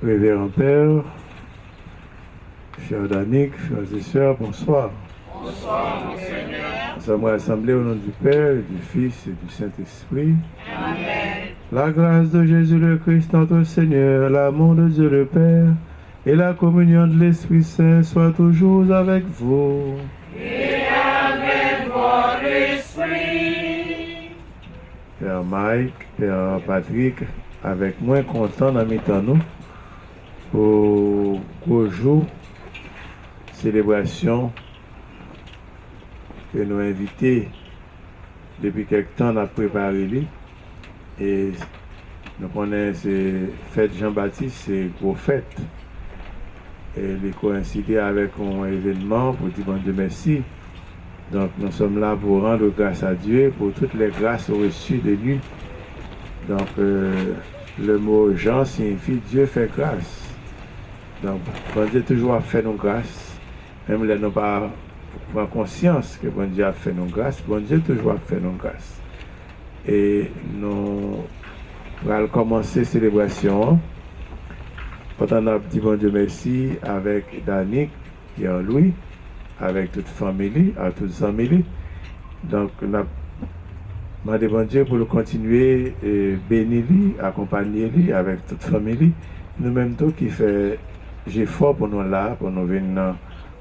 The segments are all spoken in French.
Révérend Père, cher Danick, frères et sœurs, bonsoir. Bonsoir, mon Seigneur. Nous sommes rassemblés au nom du Père, du Fils et du Saint-Esprit. Amen. La grâce de Jésus le Christ, notre Seigneur, l'amour de Dieu le Père et la communion de l'Esprit Saint soient toujours avec vous. Et avec votre esprit. Père Mike, Père Patrick, avec moi content dans mi-temps nous pour gros jour, célébration que nous invités depuis quelque temps à préparer lui. Et nous connaissons fête Jean-Baptiste, c'est gros fête. Et il coïncidé avec un événement pour dire bon Dieu merci. Donc nous sommes là pour rendre grâce à Dieu pour toutes les grâces reçues de lui. Donc le mot Jean signifie Dieu fait grâce. Donc bon Dieu toujours a fait nos grâces. Même là nous pas prendre conscience que bon Dieu a fait nos grâces. Bon Dieu toujours a fait nos grâces. Et nous allons commencer la célébration. On a dit bon Dieu merci avec Danick, Pierre-Louis, avec toute famille, à toute famille. Donc, on a demandé bon Dieu pour le continuer et bénir lui, accompagner lui avec toute famille. Nous-mêmes, tout qui fait effort pour nous là, pour nous venir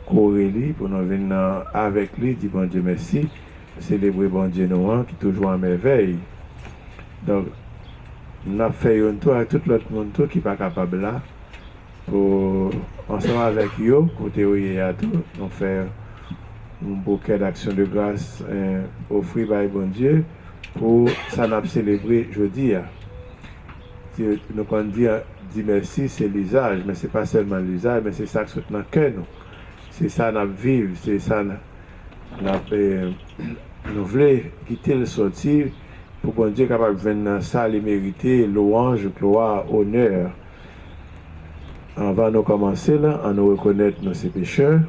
courir lui, pour nous venir avec lui, dit bon Dieu merci, célébrer bon Dieu nous qui toujours en merveille. Donc, nous avons fait un tour à tout l'autre monde qui n'est pas capable là. Pour ensemble avec eux, côté où il y a tout, nous faire un bouquet d'actions de grâce offert par bon Dieu pour ça nous célébrer jeudi. Nous quand dit merci, c'est l'usage, mais ce n'est pas seulement l'usage, mais c'est ça qui est dans le cœur. C'est ça nous vivons, c'est ça nous voulons quitter le sortir pour bon Dieu capable de venir dans ça, les mériter, louange, gloire, honneur. On va nous commencer là, à nous reconnaître nos pécheurs.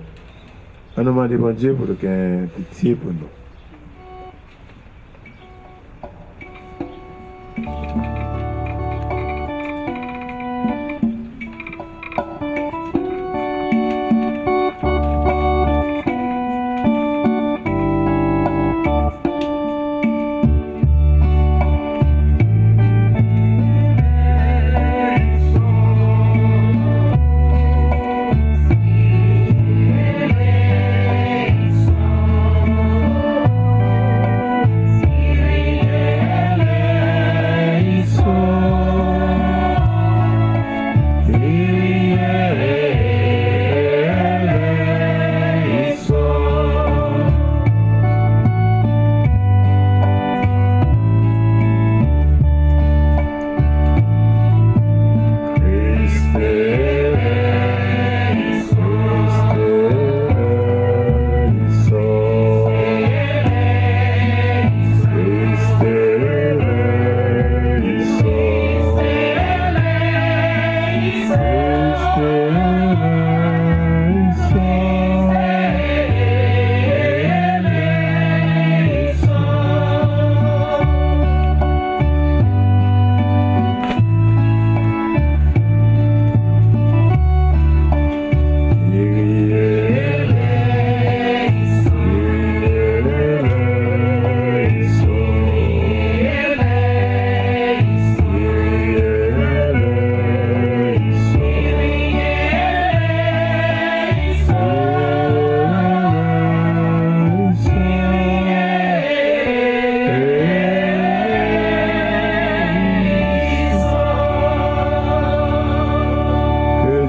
On nous demande bon Dieu pour qu'il y ait pitié pour nous.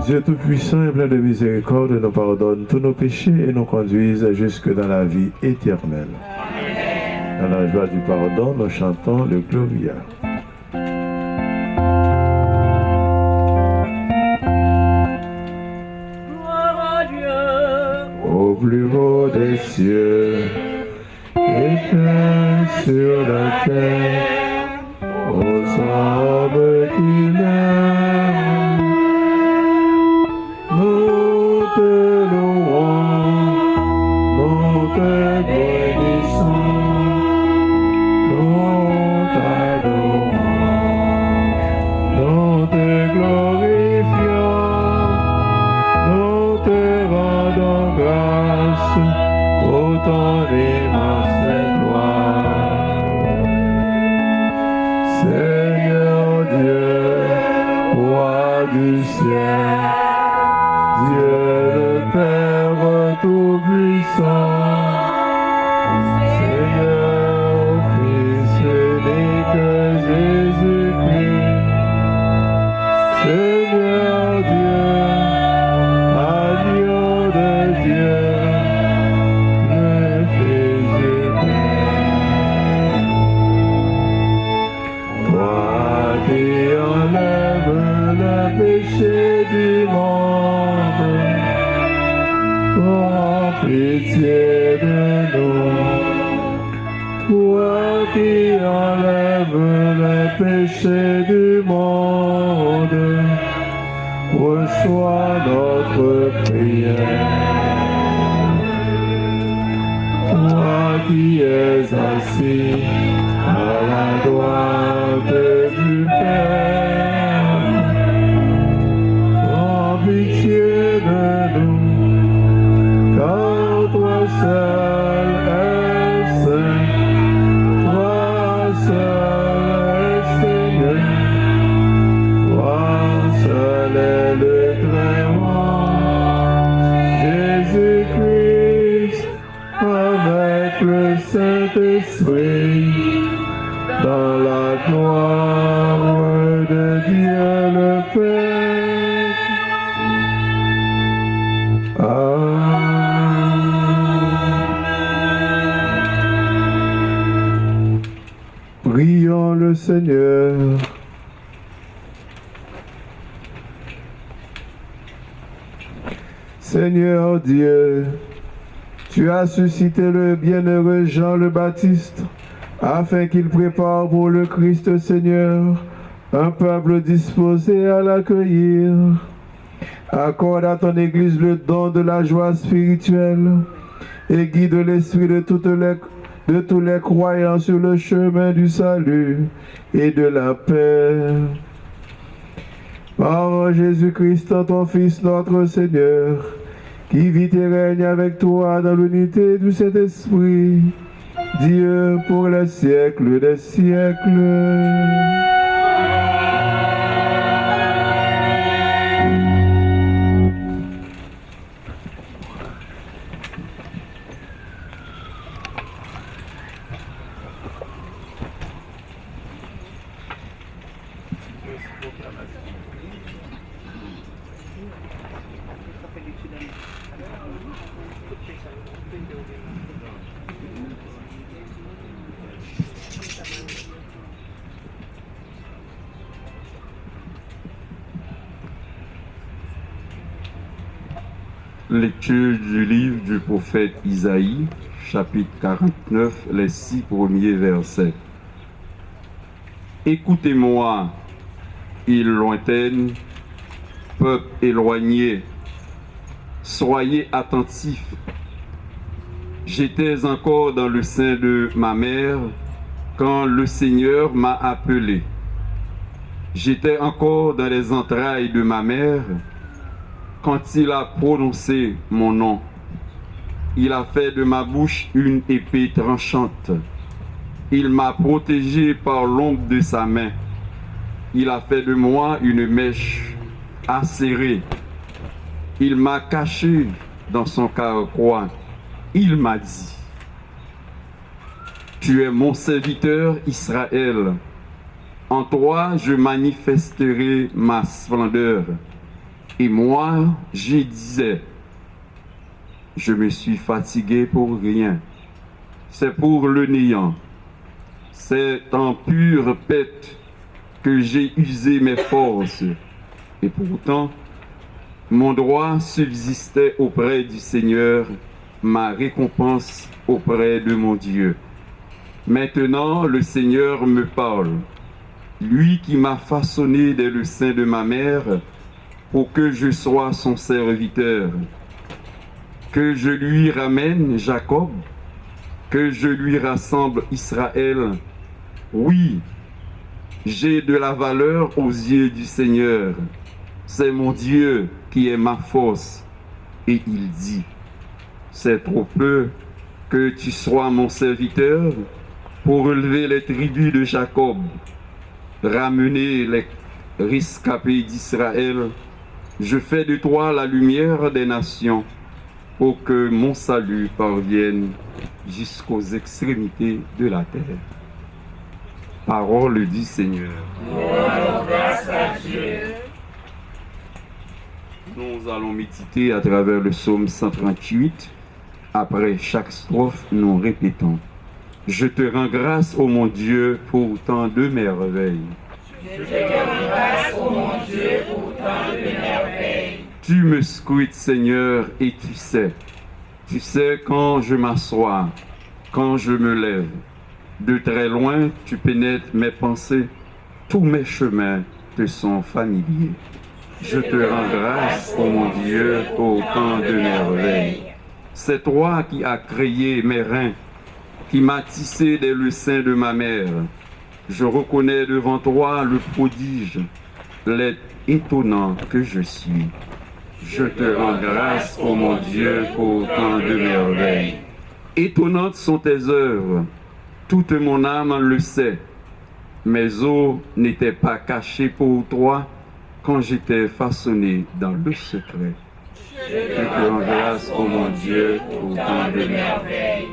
Dieu Tout-Puissant et plein de miséricorde nous pardonne tous nos péchés et nous conduise jusque dans la vie éternelle. Amen. Dans la joie du pardon, nous chantons le Gloria. Gloire à Dieu. Au plus haut des cieux, éteint sur la terre, aux hommes qui l'aiment. Nous te louons, nous te bénissons, nous t'adorons. du ciel, Dieu le Père Tout-Puissant, Seigneur, Fils unique Jésus-Christ, Seigneur Dieu, agneau de Dieu, le Fils du Père. Toi qui enlèves le péché du monde, prends pitié de nous. Toi qui enlèves le péché du monde, reçois notre prière. Toi qui es assis à la droite du Père, prends pitié de nous, car toi seul es saint, toi seul es Seigneur, toi seul est le Très-Haut, Jésus-Christ, avec le Saint-Esprit, dans la gloire de Dieu le Père. Amen. Prions le Seigneur. Seigneur Dieu, tu as suscité le bienheureux Jean le Baptiste, afin qu'il prépare pour le Christ Seigneur un peuple disposé à l'accueillir. Accorde à ton Église le don de la joie spirituelle et guide l'esprit de tous les croyants sur le chemin du salut et de la paix. Par Jésus-Christ, ton Fils, notre Seigneur, qui vit et règne avec toi dans l'unité du Saint-Esprit, Dieu pour les siècles des siècles. Lecture du livre du prophète Isaïe, chapitre 49, les 6 premiers versets. Écoutez-moi, îles lointaines, peuple éloigné, soyez attentifs. J'étais encore dans le sein de ma mère quand le Seigneur m'a appelé. J'étais encore dans les entrailles de ma mère quand il a prononcé mon nom. Il a fait de ma bouche une épée tranchante. Il m'a protégé par l'ombre de sa main. Il a fait de moi une mèche acérée. Il m'a caché dans son carquois. Il m'a dit: tu es mon serviteur Israël. En toi je manifesterai ma splendeur. Et moi, je disais, je me suis fatigué pour rien. C'est pour le néant. C'est en pure pète que j'ai usé mes forces. Et pourtant, mon droit subsistait auprès du Seigneur, ma récompense auprès de mon Dieu. Maintenant, le Seigneur me parle. Lui qui m'a façonné dès le sein de ma mère, pour que je sois son serviteur, que je lui ramène Jacob, que je lui rassemble Israël. Oui, j'ai de la valeur aux yeux du Seigneur. C'est mon Dieu qui est ma force. Et il dit: c'est trop peu que tu sois mon serviteur pour relever les tribus de Jacob, ramener rescapé d'Israël, je fais de toi la lumière des nations, pour que mon salut parvienne jusqu'aux extrémités de la terre. Parole du Seigneur. Grâce à Dieu. Nous allons méditer à travers le psaume 138. Après chaque strophe, nous répétons: Je te rends grâce, ô mon Dieu, pour tant de merveilles. Je te rends grâce, ô mon Dieu, pour tant de merveilles. Tu me scrutes, Seigneur, et tu sais quand je m'assois, quand je me lève. De très loin, tu pénètres mes pensées, tous mes chemins te sont familiers. Je te rends grâce, ô mon Dieu, pour tant de merveilles. C'est toi qui as créé mes reins, qui m'as tissé dès le sein de ma mère. Je reconnais devant toi le prodige, l'être étonnant que je suis. Je te rends grâce, ô mon Dieu, pour tant de merveilles. Étonnantes sont tes œuvres, toute mon âme le sait. Mes os n'étaient pas cachés pour toi quand j'étais façonné dans le secret. Je te rends grâce, ô mon Dieu, pour tant de merveilles.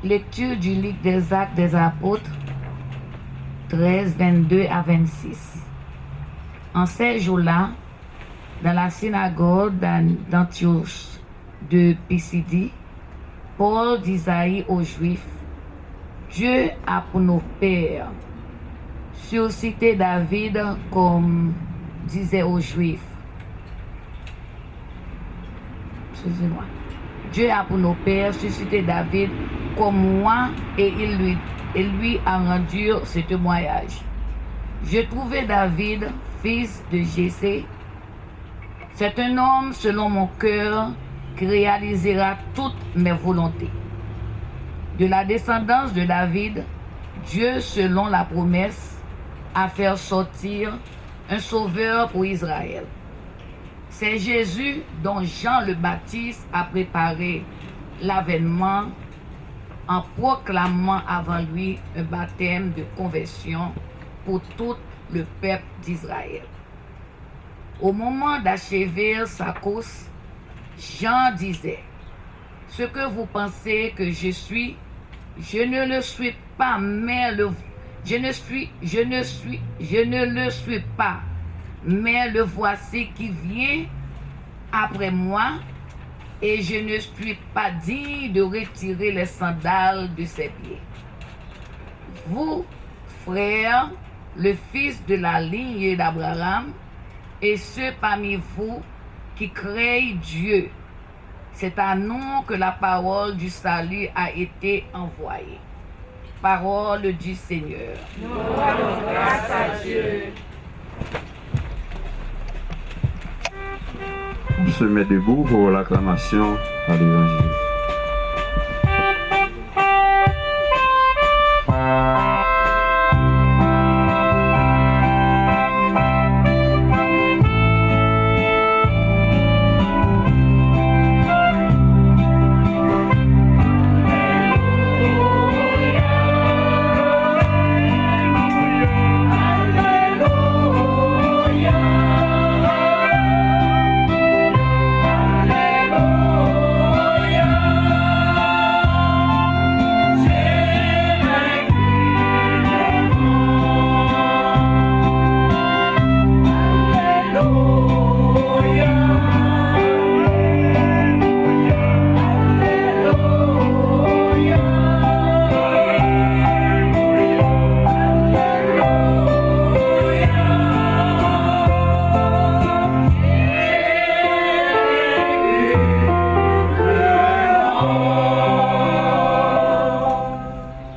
Lecture du livre des Actes des Apôtres 13, 22 à 26. En ces jours-là, dans la synagogue d'Antioche de Pisidie, Paul disait aux Juifs: Dieu a pour nos pères suscité David comme disait aux Juifs. Excusez-moi. Dieu a pour nos pères suscité David comme moi et il lui a rendu ce témoignage. Je trouvais David, fils de Jessé. C'est un homme selon mon cœur qui réalisera toutes mes volontés. De la descendance de David, Dieu, selon la promesse, a fait sortir un sauveur pour Israël. C'est Jésus dont Jean le Baptiste a préparé l'avènement en proclamant avant lui un baptême de conversion pour tout le peuple d'Israël. Au moment d'achever sa course, Jean disait: Ce que vous pensez que je suis, je ne le suis pas, mais je ne le suis pas, mais le voici qui vient après moi, et je ne suis pas digne de retirer les sandales de ses pieds. Vous, frères, le fils de la lignée d'Abraham, et ceux parmi vous qui craignent Dieu, c'est à nous que la parole du salut a été envoyée. Parole du Seigneur. Grâce à Dieu. On se met debout pour l'acclamation à l'Évangile.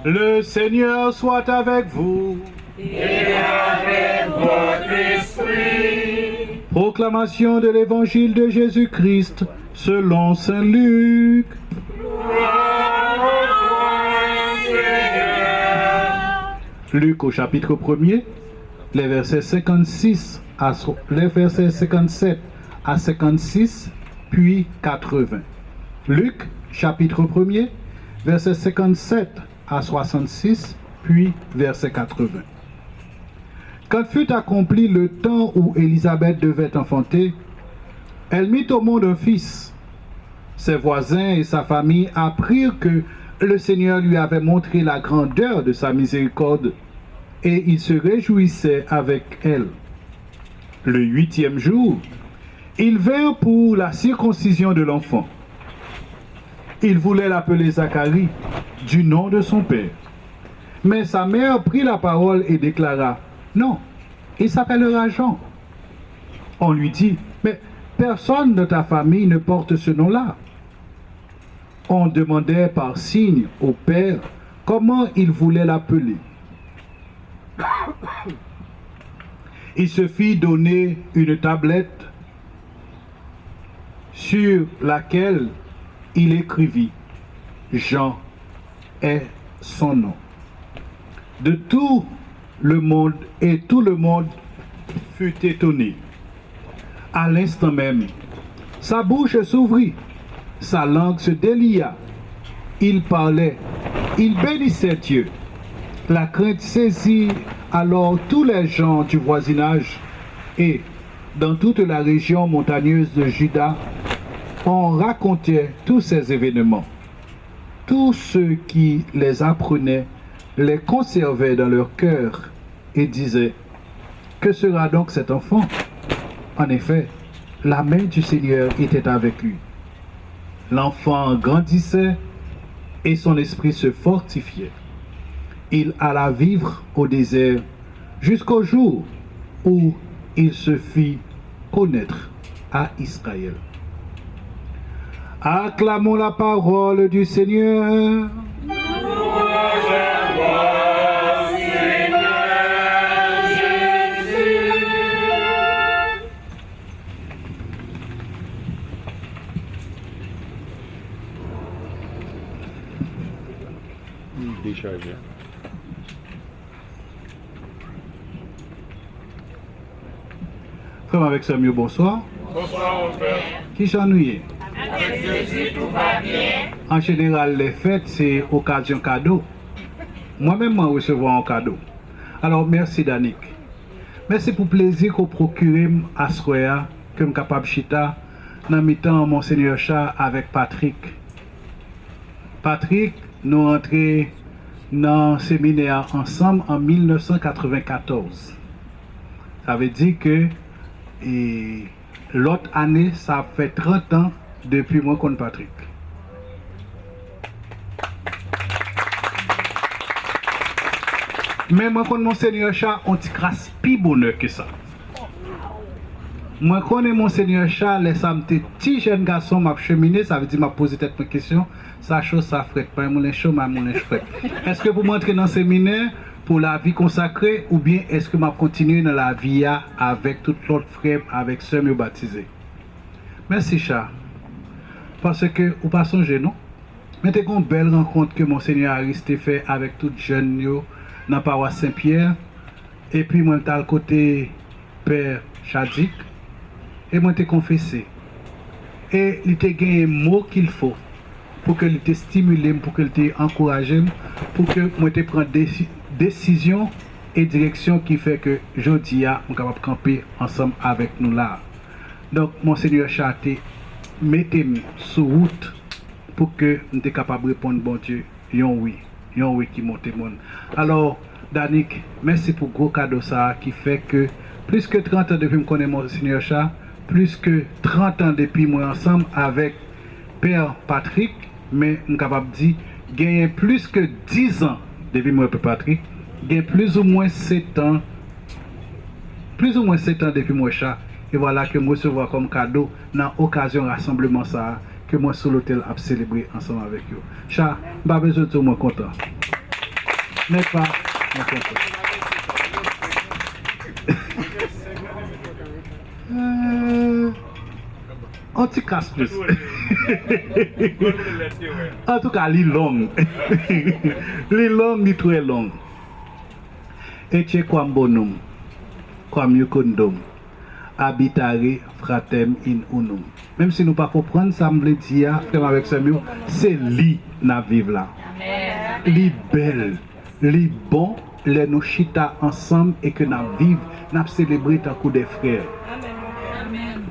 Le Seigneur soit avec vous. Et avec votre esprit. Proclamation de l'Évangile de Jésus-Christ selon saint Luc. Gloire à toi, Seigneur. Luc au chapitre 1er, les versets 57 à 56, puis 80. Luc, chapitre 1er, versets 57 à 66, puis verset 80. Quand fut accompli le temps où Élisabeth devait enfanter, elle mit au monde un fils. Ses voisins et sa famille apprirent que le Seigneur lui avait montré la grandeur de sa miséricorde, et il se réjouissait avec elle. Le 8e jour, ils vinrent pour la circoncision de l'enfant. Il voulait l'appeler Zacharie, du nom de son père. Mais sa mère prit la parole et déclara, « Non, il s'appellera Jean. » On lui dit, « Mais personne de ta famille ne porte ce nom-là. » On demandait par signe au père comment il voulait l'appeler. Il se fit donner une tablette sur laquelle il écrivit « Jean est son nom ». De tout le monde, et tout le monde fut étonné. À l'instant même, sa bouche s'ouvrit, sa langue se délia. Il parlait, il bénissait Dieu. La crainte saisit alors tous les gens du voisinage, et dans toute la région montagneuse de Juda, on racontait tous ces événements. Tous ceux qui les apprenaient les conservaient dans leur cœur et disaient, « Que sera donc cet enfant ?» En effet, la main du Seigneur était avec lui. L'enfant grandissait et son esprit se fortifiait. Il alla vivre au désert jusqu'au jour où il se fit connaître à Israël. Acclamons la parole du Seigneur. Déchargé. Frère avec Samuel, bonsoir. Bonsoir, mon père. Qui s'ennuie? Avec Jésus, tout va bien. En général, les fêtes, c'est occasion cadeau. Moi-même, moi, recevoir un cadeau. Alors, merci, Danick. Merci pour le plaisir qu'on procure à Soya, que je suis capable de chita, dans le temps, Monseigneur Chat avec Patrick. Patrick, nous rentrons dans le séminaire ensemble en 1994. Ça veut dire que l'autre année, ça fait 30 ans depuis moi contre Patrick. Mais moi contre Monseigneur Chat, on t'y crasse plus bonheur que ça. Moi connais Monseigneur Chat, les samedi petit jeune garçon m'a cheminé, ça veut dire m'a posé tête une question, ça chose ça frette, pas mon chaud, ma mon frette. Est-ce que pour m'entrer dans le séminaire pour la vie consacrée ou bien est-ce que m'a continuer dans la vie avec tout l'autre frère avec ceux me baptisés? Merci Chat. Parce que ou pas songer non? Mais t'es une belle rencontre que Monseigneur Aristide fait avec tout jeune yo dans la paroisse Saint-Pierre et puis moi t'as le côté Père Chadik. Et moi, t'ai confessé. Et il t'a gagné un mot qu'il faut pour que il te stimule, pour que il te encourage, pour que moi te prenne décision et direction qui fait que jeudi, on est capable de camper ensemble avec nous là. Donc, Monseigneur Chaté, mettez-moi sur route pour que nous soyons capables de répondre, bon Dieu, yon oui qui monte mon. Alors, Danick, merci pour le gros cadeau ça qui fait que plus que 30 ans depuis que je connais Monseigneur Chat, plus que 30 ans depuis moi ensemble avec Père Patrick, mais je suis capable de dire, gagné plus que 10 ans depuis moi Père Patrick, gagné plus ou moins 7 ans depuis moi Chat, et voilà que moi recevoir comme cadeau dans l'occasion rassemblement ça, que moi sur l'hôtel a célébré ensemble avec eux. Chat, je n'ai pas besoin de tout, moi content. Mais pas, moi content. On t'y casse plus. En tout cas, l'île longue. L'île longue, l'île très longue. ece quam bonum, quam iucundum, habitare fratem in unum. Même si nous ne comprenons pas ça, me dit, avec ce mot, c'est lui na vivre là. Li belle, li bon, les nous chita ensemble et que nous vivons, nous célébrons tant que des frères.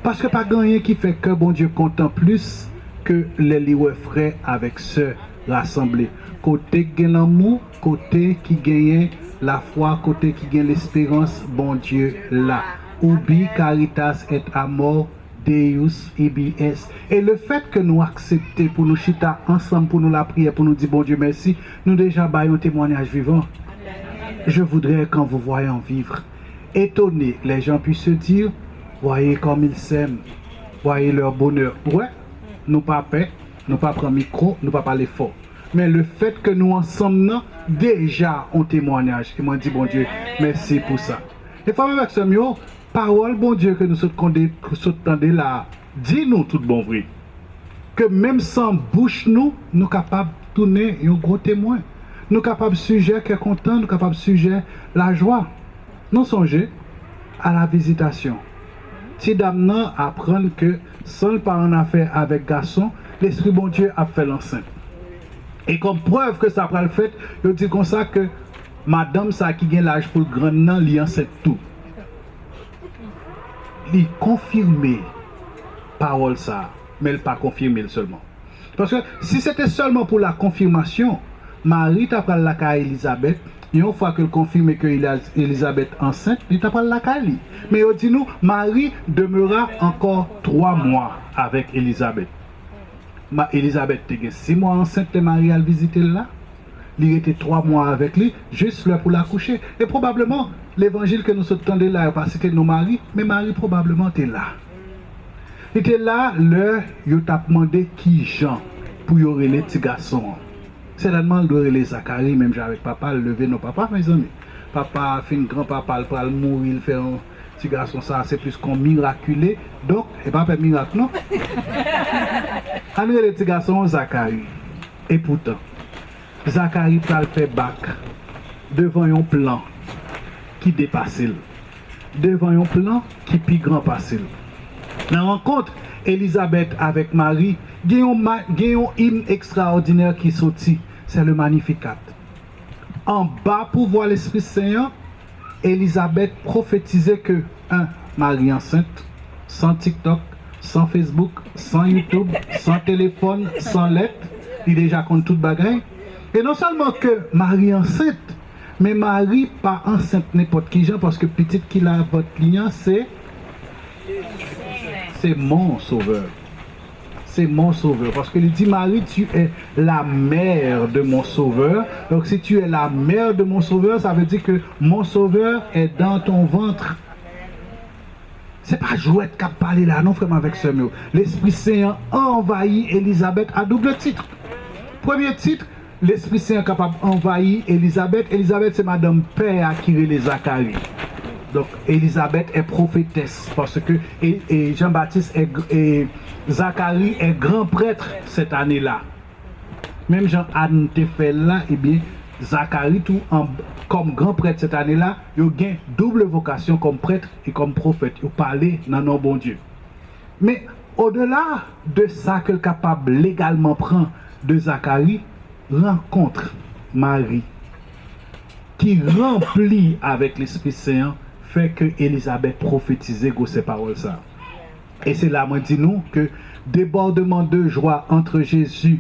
Parce que pas rien qui fait que bon Dieu content plus que les liés frères avec ceux rassemblés. Côté qui gagne l'amour, côté qui gagne la foi, côté qui gagne l'espérance, bon Dieu là. Ubi caritas et amor Deus ibi est. Et le fait que nous acceptons pour nous chita ensemble, pour nous la prière, pour nous dire bon Dieu merci, nous déjà baillons un témoignage vivant. Je voudrais quand vous voyez en vivre, étonnés, les gens puissent se dire, voyez comme ils s'aiment, voyez leur bonheur. Ouais, nous pas paix, nous pas prendre micro, nous pas parler fort. Mais le fait que nous ensemble, déjà on témoignage. Et moi dit bon Dieu, merci pour ça. Et frère avec ce mot, parole bon Dieu que nous entendons là, dis-nous tout bon vrai. Que même sans bouche nous capables de tourner un gros témoin. Nous capables de sujet qui est content, nous capables de sujet la joie. Nous songez à la visitation. Si dame apprendre que sans pas en affaire avec garçon, l'esprit bon Dieu a fait l'enceinte. Et comme preuve que ça prend le fait, je dis comme ça que madame ça qui gagne l'âge pour le grand nan, li enceinte tout. Li confirmer parole ça, mais elle pas confirmer seulement. Parce que si c'était seulement pour la confirmation, Marie t'a parlé la cas Elisabeth, et une fois qu'elle confirme que Elisabeth enceinte, il t'a parlé la cas. Mais il dit nous, Marie demeura encore 3 mois avec Elisabeth. Elisabeth était 6 mois enceinte et Marie a visité là. Il était 3 mois avec lui, juste là pour la coucher. Et probablement, l'évangile que nous entendons là, parce que c'était nos maris, mais Marie probablement était là. Il était là, l'heure, il t'a demandé qui Jean pour y aurait les petits garçons. C'est la demande de les Zacharie, même avec papa, lever nos papas, mes amis. Papa, fin grand-papa, il va mourir, il fait un petit garçon, ça, c'est plus qu'on miraculé. Donc, et pas un miracle, non? André, les petits garçons, Zacharie. Et pourtant, Zacharie va le faire bac devant un plan qui dépasse, devant un plan qui plus grand passe. Dans la rencontre, Elisabeth avec Marie, il y a un hymne extraordinaire qui sortit, c'est le Magnificat. En bas pour voir l'Esprit Saint, Elisabeth prophétisait que Marie enceinte, sans TikTok, sans Facebook, sans YouTube, sans téléphone, sans lettre, il déjà compte toute bagaille. Et non seulement que Marie enceinte, mais Marie pas enceinte n'importe qui gens, parce que petite qui a votre client, c'est mon sauveur. C'est mon sauveur. Parce que il dit, Marie, tu es la mère de mon sauveur. Donc si tu es la mère de mon sauveur, ça veut dire que mon sauveur est dans ton ventre. C'est pas jouette qui a parlé là, non, frère, avec ce mot. L'Esprit Saint a envahi Elisabeth à double titre. Premier titre, l'Esprit Saint est capable d'envahir Elisabeth. Elisabeth, c'est Madame Père qui les Zacharie. Donc, Elisabeth est prophétesse parce que Jean-Baptiste et Zacharie est grand prêtre cette année-là. Même Jean-Anne te fait là, eh bien, Zacharie, tout comme grand prêtre cette année-là, il a une double vocation comme prêtre et comme prophète. Il parlait dans nos bon Dieu. Mais au-delà de ça que le capable légalement prend de Zacharie, rencontre Marie qui remplit avec l'Esprit Saint fait que Elisabeth prophétisait ces paroles ça. Et c'est là moi dis nous que débordement de joie entre Jésus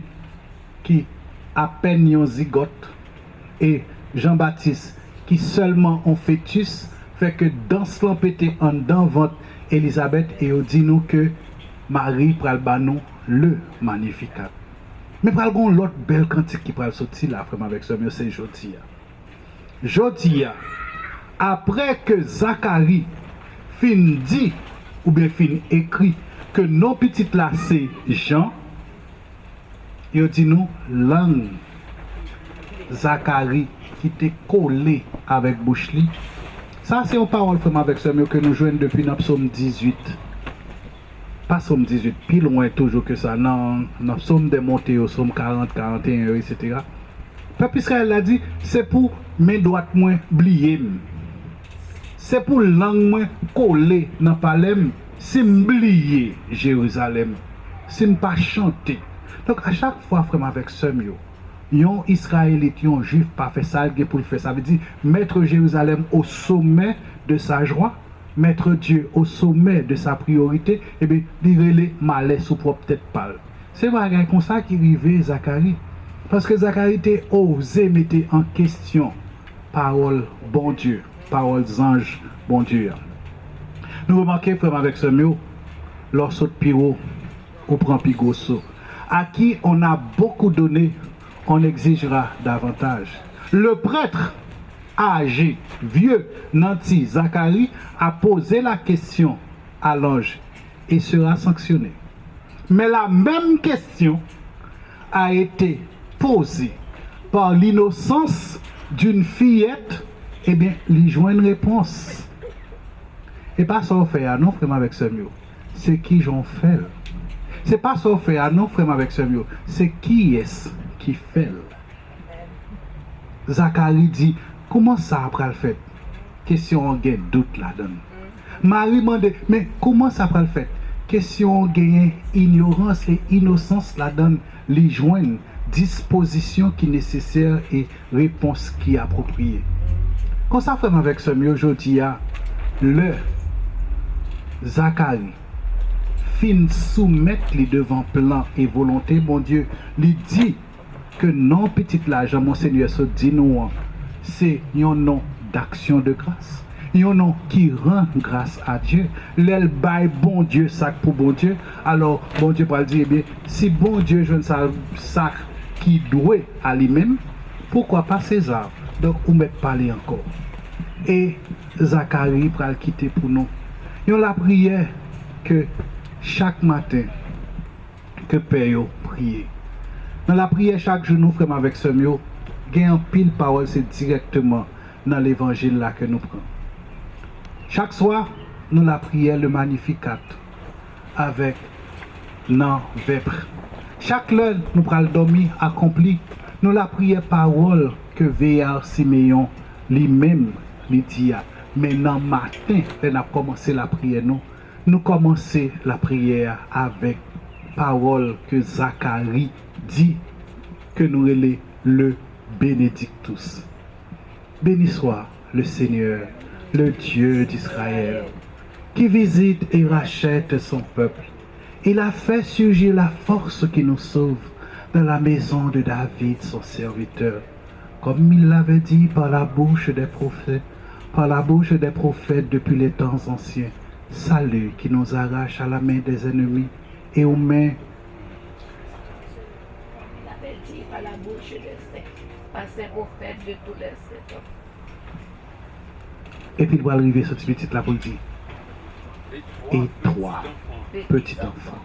qui à peine un zygote et Jean-Baptiste qui seulement un fœtus fait que dans ce pété en dans ventre Elisabeth et on dit nous que Marie pral banou le Magnificat. Mais pral gon l'autre belle cantique qui pral sortir là vraiment avec ce mieux c'est Jodia. Jodia après que Zacharie fin dit ou bien fin écrit que nos petites là c'est Jean, il dit nous langue Zacharie qui était collé avec Bouchli. Ça c'est une parole vraiment avec ce mieux que nous jouons depuis notre psaume 18. Pas psaume 18, plus loin toujours que ça, dans psaume des montées au psaume 40, 41, etc. Peuple Israël a dit, c'est pour mes droites moins blier. C'est pour langue moins coller dans palais, c'est m'blier Jérusalem. C'est pas chanter. Donc à chaque fois frère avec Samuel, yon Israélite, yon juif pas fait ça, pour le faire ça veut dire mettre Jérusalem au sommet de sa joie, mettre Dieu au sommet de sa priorité, et bien dire malais sous propre tête pâle. C'est vrai comme ça qui arrivait Zacharie. Parce que Zacharie était osé mettre en question parole bon Dieu, paroles anges bon Dieu. Nous remarquons, frère avec Samuel, lorsque Piro, on prend Pigosso, à qui on a beaucoup donné, on exigera davantage. Le prêtre âgé, vieux, nanti, Zacharie, a posé la question à l'ange et sera sanctionné. Mais la même question a été posée par l'innocence d'une fillette, eh bien, il joint une réponse. Et pas ça on fait à non, frère avec Samuel. C'est qui j'en fais. C'est pas ça on fait à non, frère avec Samuel. C'est qui est-ce qui fait. Zacharie dit, comment ça après le fait? Question on gagne doute là-dedans. Marie demande, mais comment ça après le fait? Question on gagne ignorance et innocence là-dedans. Les joindre disposition qui est nécessaire et réponse qui est appropriée. Quand ça fait avec Samuel aujourd'hui, le Zacharie fin soumettre les devant plan et volonté, bon Dieu, lui dit que non petit l'argent, mon Seigneur, se dit nous, c'est un nom d'action de grâce. Un nom qui rend grâce à Dieu. L'elle baille bon Dieu, sac pour bon Dieu. Alors, bon Dieu va dire, eh bien, si bon Dieu je ne sais sac qui doit à lui-même, pourquoi pas César? Donc, on ne met pas parler encore. Et Zacharie va le quitter pour nous. Il y a la prière que chaque matin, que Père prie. Dans la prière chaque jour, nous frères avec Samuel, il y a un pile parole, c'est directement dans l'évangile là que nous prenons. Chaque soir, nous la prière le Magnificat avec non vêpres. Chaque heure, nous prenons dormir accompli. Nous la prière parole que Véar Siméon lui-même lui dit. Mais dans le matin, on a commencé la prière. Nous commençons la prière avec parole que Zacharie dit que nous relais le Bénédictus. Béni soit le Seigneur, le Dieu d'Israël, qui visite et rachète son peuple. Il a fait surgir la force qui nous sauve dans la maison de David, son serviteur, comme il l'avait dit par la bouche des prophètes depuis les temps anciens. Salut qui nous arrache à la main des ennemis et aux mains. Il avait dit par la bouche des prophètes de tous les siècles. Et puis il va arriver ce petit là pour le dire. Et toi, petit enfant,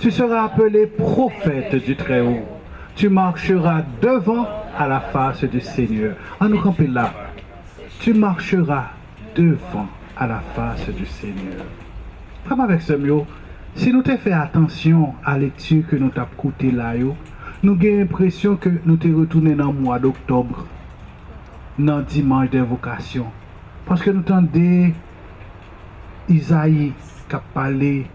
tu seras appelé prophète du Très-Haut. Tu marcheras devant à la face du Seigneur. En nous camper là, tu marcheras devant à la face du Seigneur. Comme avec ce mot, si nous t'avons fait attention à la lecture que nous t'avons écouté là, nous avons l'impression que nous t'avons retourné dans le mois d'octobre, dans le dimanche d'invocation. Parce que nous entendons Isaïe qui a parlé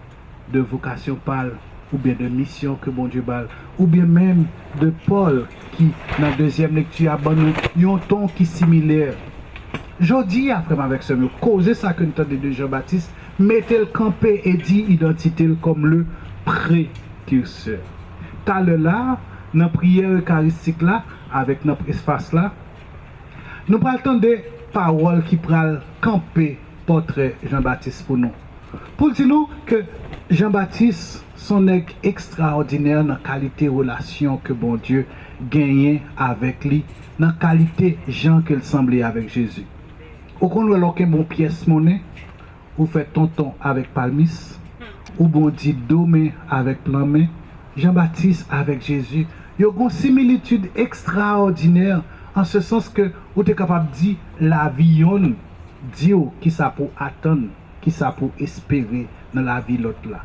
de vocation pâle, ou bien de mission que bon Dieu parle, ou bien même de Paul qui, dans la deuxième lecture, a un ton qui est similaire. Je dis après avec ce mot, causer ça que nous entendons de Jean-Baptiste, mettez le campé et dit identité comme le précurseur. T'as le là, dans la prière eucharistique là, avec notre espace là, nous parlons des paroles qui prennent camper portrait Jean-Baptiste pour nous. Pour dire nous que Jean-Baptiste, son extraordinaire dans la qualité de relation que bon Dieu gagnait avec lui, dans la qualité Jean qu'il semblait avec Jésus. Au contraire, alors que bon pièce monnaie, ou fait tonton avec palmis, ou bon dit domé avec planmé, Jean-Baptiste avec Jésus, il y a une similitude extraordinaire en ce sens que vous êtes capable de dire la vie Dieu qui ça pour attendre, qui ça pour espérer dans la vie l'autre là.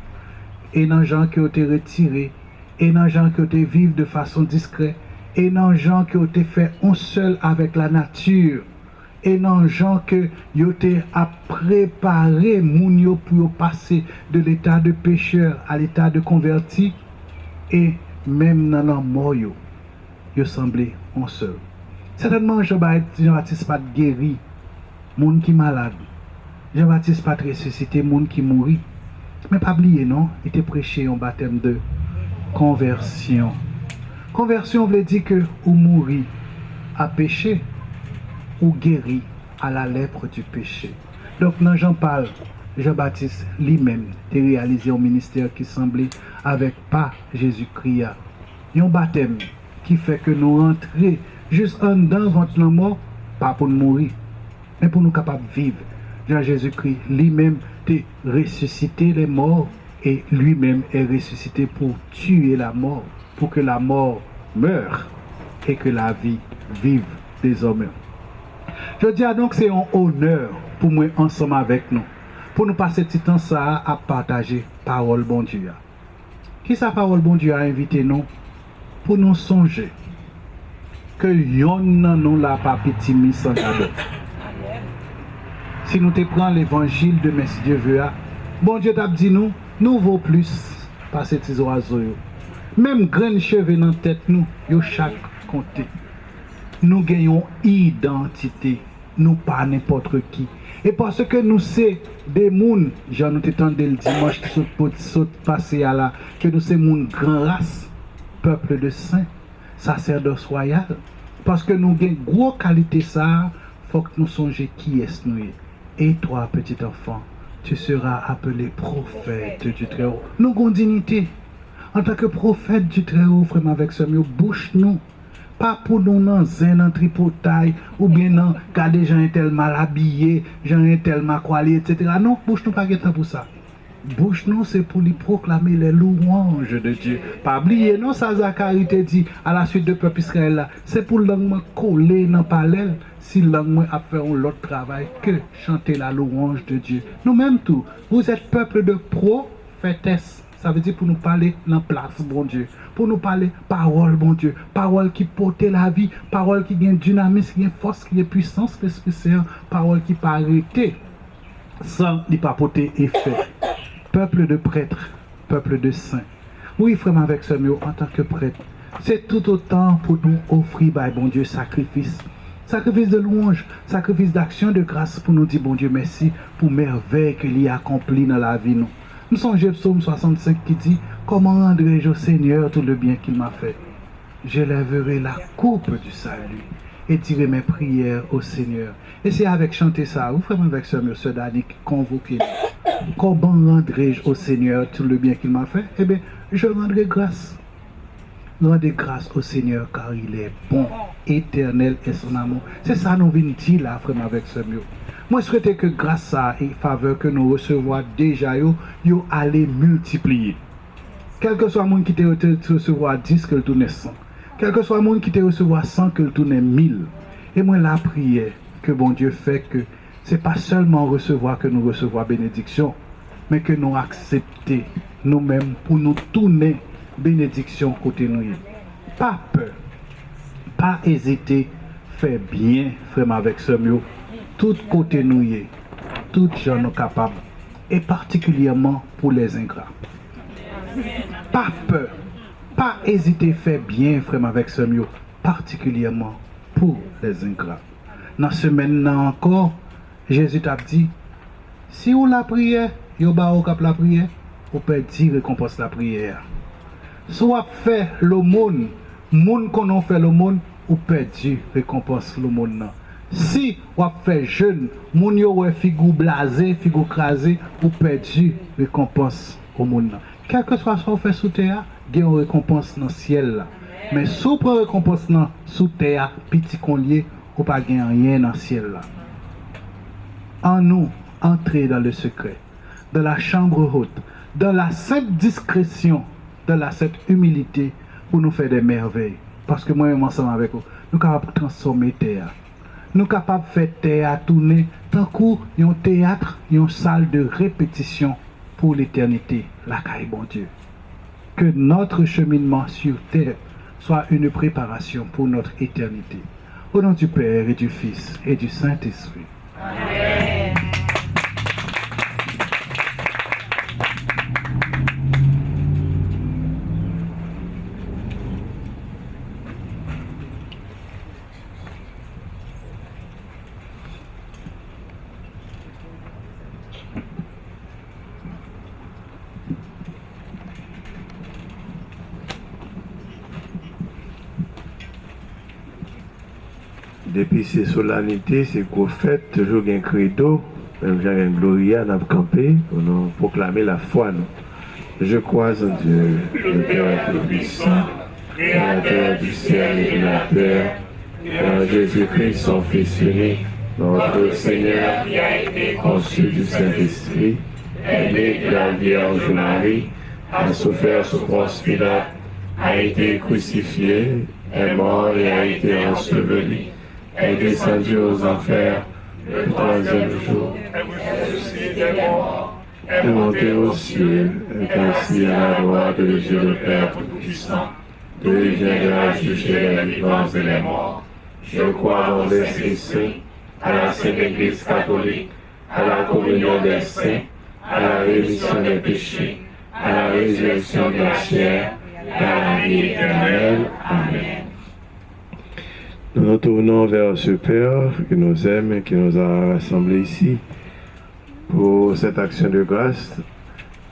Et dans les gens qui ont été retirés, et dans les gens qui ont été vivre de façon discrète, et dans gens qui ont été fait un seul avec la nature, et dans gens que ont été à préparer moun yo pour passer de l'état de pécheur à l'état de converti, et même dans la mort yo semblé un seul. Certainement Jean-Baptiste pas guéri moun qui malade, Jean-Baptiste pas ressuscité moun qui mourit, mais pas oublier non, il était prêché un baptême de conversion. Conversion veut dire que ou mourir à péché ou guéri à la lèpre du péché. Donc dans Jean parle, Jean-Baptiste lui-même a réalisé un ministère qui semblait avec pas Jésus-Christ. Un baptême qui fait que nous rentrons juste en dedans ventre la mort, pas pour nous mourir, mais pour nous capables de vivre. Jean-Jésus-Christ lui-même a ressuscité les morts et lui-même est ressuscité pour tuer la mort, pour que la mort meure et que la vie vive désormais. Je dis donc c'est un honneur pour moi ensemble avec nous, pour nous passer ce temps ça à partager parole bon Dieu. Qui sa parole bon Dieu a invité nous pour nous songer que yon nous la pas petit mis sans cadeau. Si nous te prenons l'évangile de Messie Dieu veut, bon Dieu t'a dit nous vaut plus par ces petits oiseaux. Même grain cheveux dans la tête nous, yo chaque compté. Nous gagnons identité, nous pas n'importe qui. Et parce que nous sommes des mouns, j'en ai entendu le dimanche saute passer à là, que nous sommes une grande race, peuple de saints, sacerdoce royal. Parce que nous avons une grosse qualité ça, il faut que nous songions qui est nous. Et toi, petit enfant, tu seras appelé prophète du Très-Haut. Nous avons une dignité. En tant que prophète du Très-Haut, frère, avec ce mot, bouche nous. Pas pour nous dans un tripotail, ou bien non, car des gens sont tellement mal habillés, gens sont tellement coalés, etc. Non, bouche nous pas pour ça. Bouche nous, c'est pour lui proclamer les louanges de Dieu. Pas oublier, non, ça Zacharie te dit à la suite de peuple Israël là, c'est pour langue coller dans parallèle, si langue a fait un autre travail que chanter la louange de Dieu. Nous-mêmes tout, vous êtes peuple de prophétesse. Ça veut dire pour nous parler dans place, bon Dieu. Pour nous parler parole, bon Dieu. Parole qui porte la vie. Parole qui gagne dynamisme, qui gagne force, qui gagne puissance. L'Esprit Saint. Parole qui peut arrêter sans n'y pas porter effet. Peuple de prêtres, peuple de saints. Oui, frère, avec ce mot, en tant que prêtre, c'est tout autant pour nous offrir, bon Dieu, sacrifice. Sacrifice de louange, sacrifice d'action de grâce pour nous dire, bon Dieu, merci pour merveille qu'il y a accompli dans la vie. Nous songez Psaume 65 qui dit, comment rendrai-je au Seigneur tout le bien qu'il m'a fait? Je lèverai la coupe du salut et dirai mes prières au Seigneur. Et c'est avec chanter ça, ou vraiment avec ce monsieur Danick convoqué. Comment rendrai-je au Seigneur tout le bien qu'il m'a fait? Eh bien, je rendrai grâce. Rendez grâce au Seigneur car il est bon, éternel est son amour. C'est ça nous venons dire là, frère, avec ce mot. Moi, je souhaite que grâce à et faveur que nous recevons déjà, yo allez multiplier. Quel que soit le monde qui te recevoir 10, que le tourne 100. Quel que soit le monde qui te recevoir 100, que le tourne 1000. Et moi, la prière que bon Dieu fait, que ce n'est pas seulement recevoir que nous recevons bénédiction, mais que nous accepter nous-mêmes pour nous tourner bénédiction côté nous. Pas peur, pas hésiter, faire bien, frère, avec ce mot. Tout côté nous y est, toutes gens nous capables, et particulièrement pour les ingrats. Pas peur, pas hésiter, faire bien, frère, avec ce mot, particulièrement pour les ingrats. Dans ce maintenant encore, Jésus t'a dit, si vous la prière, vous avez la prière, vous pouvez dire récompense la prière. Soit fait l'aumône, monde qu'on a fait l'aumône, vous pouvez dire récompense l'aumône. Si vous faites jeune, moun yo wè figou blasé, figou crasé, ou perdu récompense au monde. Quel que soit ce que vous faites sous terre, il y a une récompense dans le ciel. Mais si vous prenez récompense sous terre, petit collier, vous pas gagner rien dans le ciel. En nous, entrez dans le secret, dans la chambre haute, dans la sainte discrétion, dans la sainte humilité, pour nous faire des merveilles. Parce que moi-même, ensemble avec vous, nous sommes capables de transformer terre. Nous sommes capables de faire théâtre tourner tant qu'un théâtre, une salle de répétition pour l'éternité, la caille bon Dieu. Que notre cheminement sur terre soit une préparation pour notre éternité. Au nom du Père et du Fils et du Saint-Esprit. Amen. Depuis ces solennités, ces gros fêtes, toujours un credo, même j'ai un gloria, on a campé pour nous proclamer la foi. Nous. Je crois en Dieu, le Père Tout-Puissant, Créateur du ciel et de la terre, et en Jésus-Christ, son Fils unique, notre Seigneur, qui a été conçu du Saint-Esprit, est né de la Vierge Marie, a souffert sous Ponce Pilate, a été crucifié, est mort et a été enseveli, est descendu aux enfers, le troisième jour, est ressuscité des morts, est monté au ciel, est assis à la droite de Dieu le Père Tout-Puissant, d'où il viendra juger les vivants et les morts. Je crois dans l'Esprit Saint, à la Sainte Église catholique, à la communion des saints, à la rémission des péchés, à la résurrection de la chair, et à la vie éternelle. Amen. Nous nous tournons vers ce Père qui nous aime et qui nous a rassemblés ici. Pour cette action de grâce,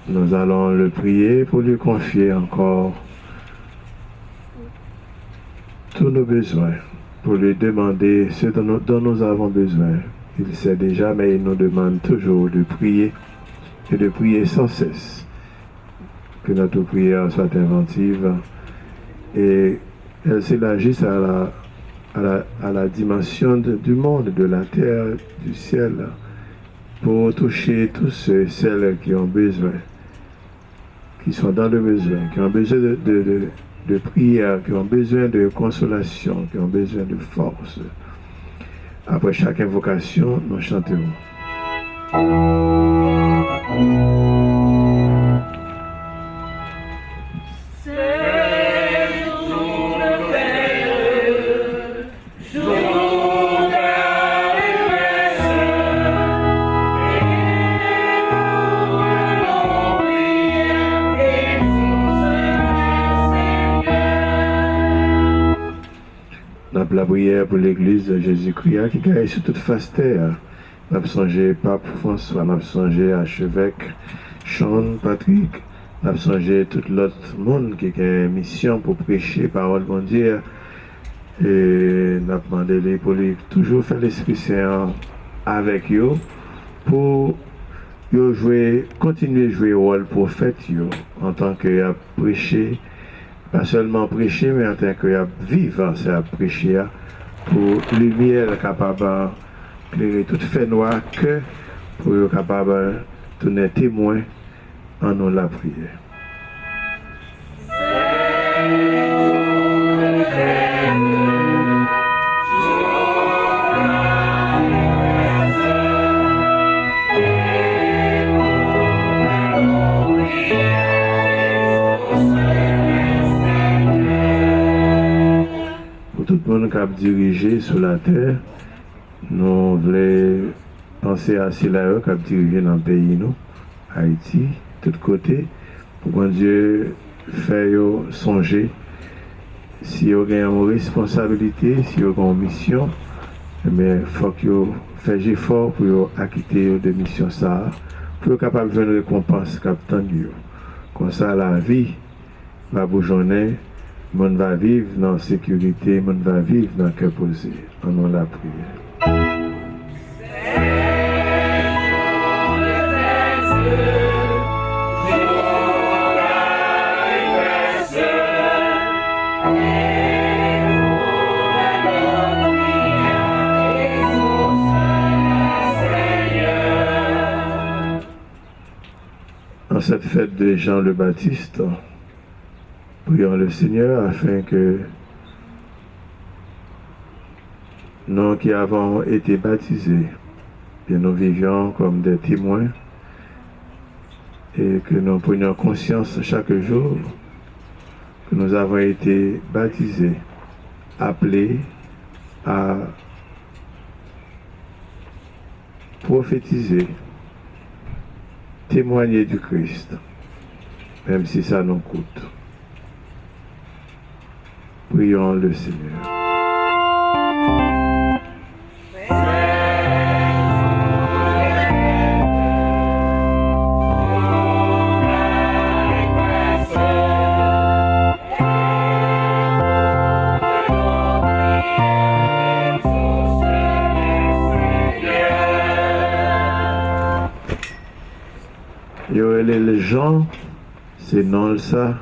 nous allons le prier pour lui confier encore tous nos besoins, pour lui demander ce dont nous avons besoin. Il sait déjà, mais il nous demande toujours de prier et de prier sans cesse. Que notre prière soit inventive et elle s'élargisse à la dimension du monde, de la terre, du ciel, pour toucher tous ceux et celles qui ont besoin, qui sont dans le besoin, qui ont besoin de prière, qui ont besoin de consolation, qui ont besoin de force. Après chaque invocation, nous chanterons. La prière pour l'église de Jésus-Christ qui gagne sur toute face terre. Nous songé Pape François, nous songé archevêque Sean Patrick, nous songé tout l'autre monde qui a une mission pour prêcher parole de Dieu. Et nous demandé pour lui toujours faire l'Esprit Saint avec eux pour continuer à jouer le rôle prophète en tant que prêcher. Pas seulement prêcher, mais en tant que vivre, c'est à prêcher pour lumière capable d'éclairer tout fait noir que pour être capable de tourner témoin en nous la prière. Tout le monde qui a dirigé sur la terre, nous voulons penser à ceux-là qui ont dirigé dans le pays, nous, Haïti, de tous côtés, pour que Dieu fasse songer si vous avez une responsabilité, si vous avez une mission, il faut que vous fassiez effort pour acquitter de missions, pour être capable de faire une récompense qui attendue. Comme ça, la vie va bourgeonner. Le monde va vivre dans la sécurité, le monde va vivre dans le cœur posé. En nom de la prière. En cette fête de Jean le Baptiste, prions le Seigneur afin que nous qui avons été baptisés, que nous vivions comme des témoins et que nous prenions conscience chaque jour que nous avons été baptisés, appelés à prophétiser, témoigner du Christ, même si ça nous coûte. Prions le Seigneur. Les gens, c'est non ça,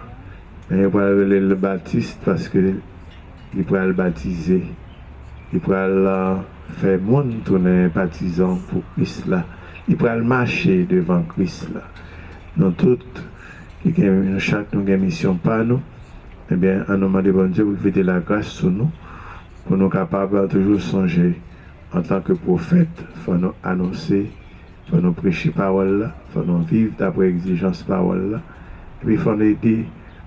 mais il va le baptiste parce que il pourra le baptiser, il pourra faire monde tourner baptisant pour Christ là, il pourra le marcher devant Christ là. Dans toutes, chaque nous une mission par nous, eh bien, en nom de bon Dieu, vous faites la grâce sur nous, pour nous capables de toujours songer en tant que prophète, il faut nous annoncer. Il faut nous prêcher parole là, il faut nous vivre d'après exigence parole là. Et puis il faut nous aider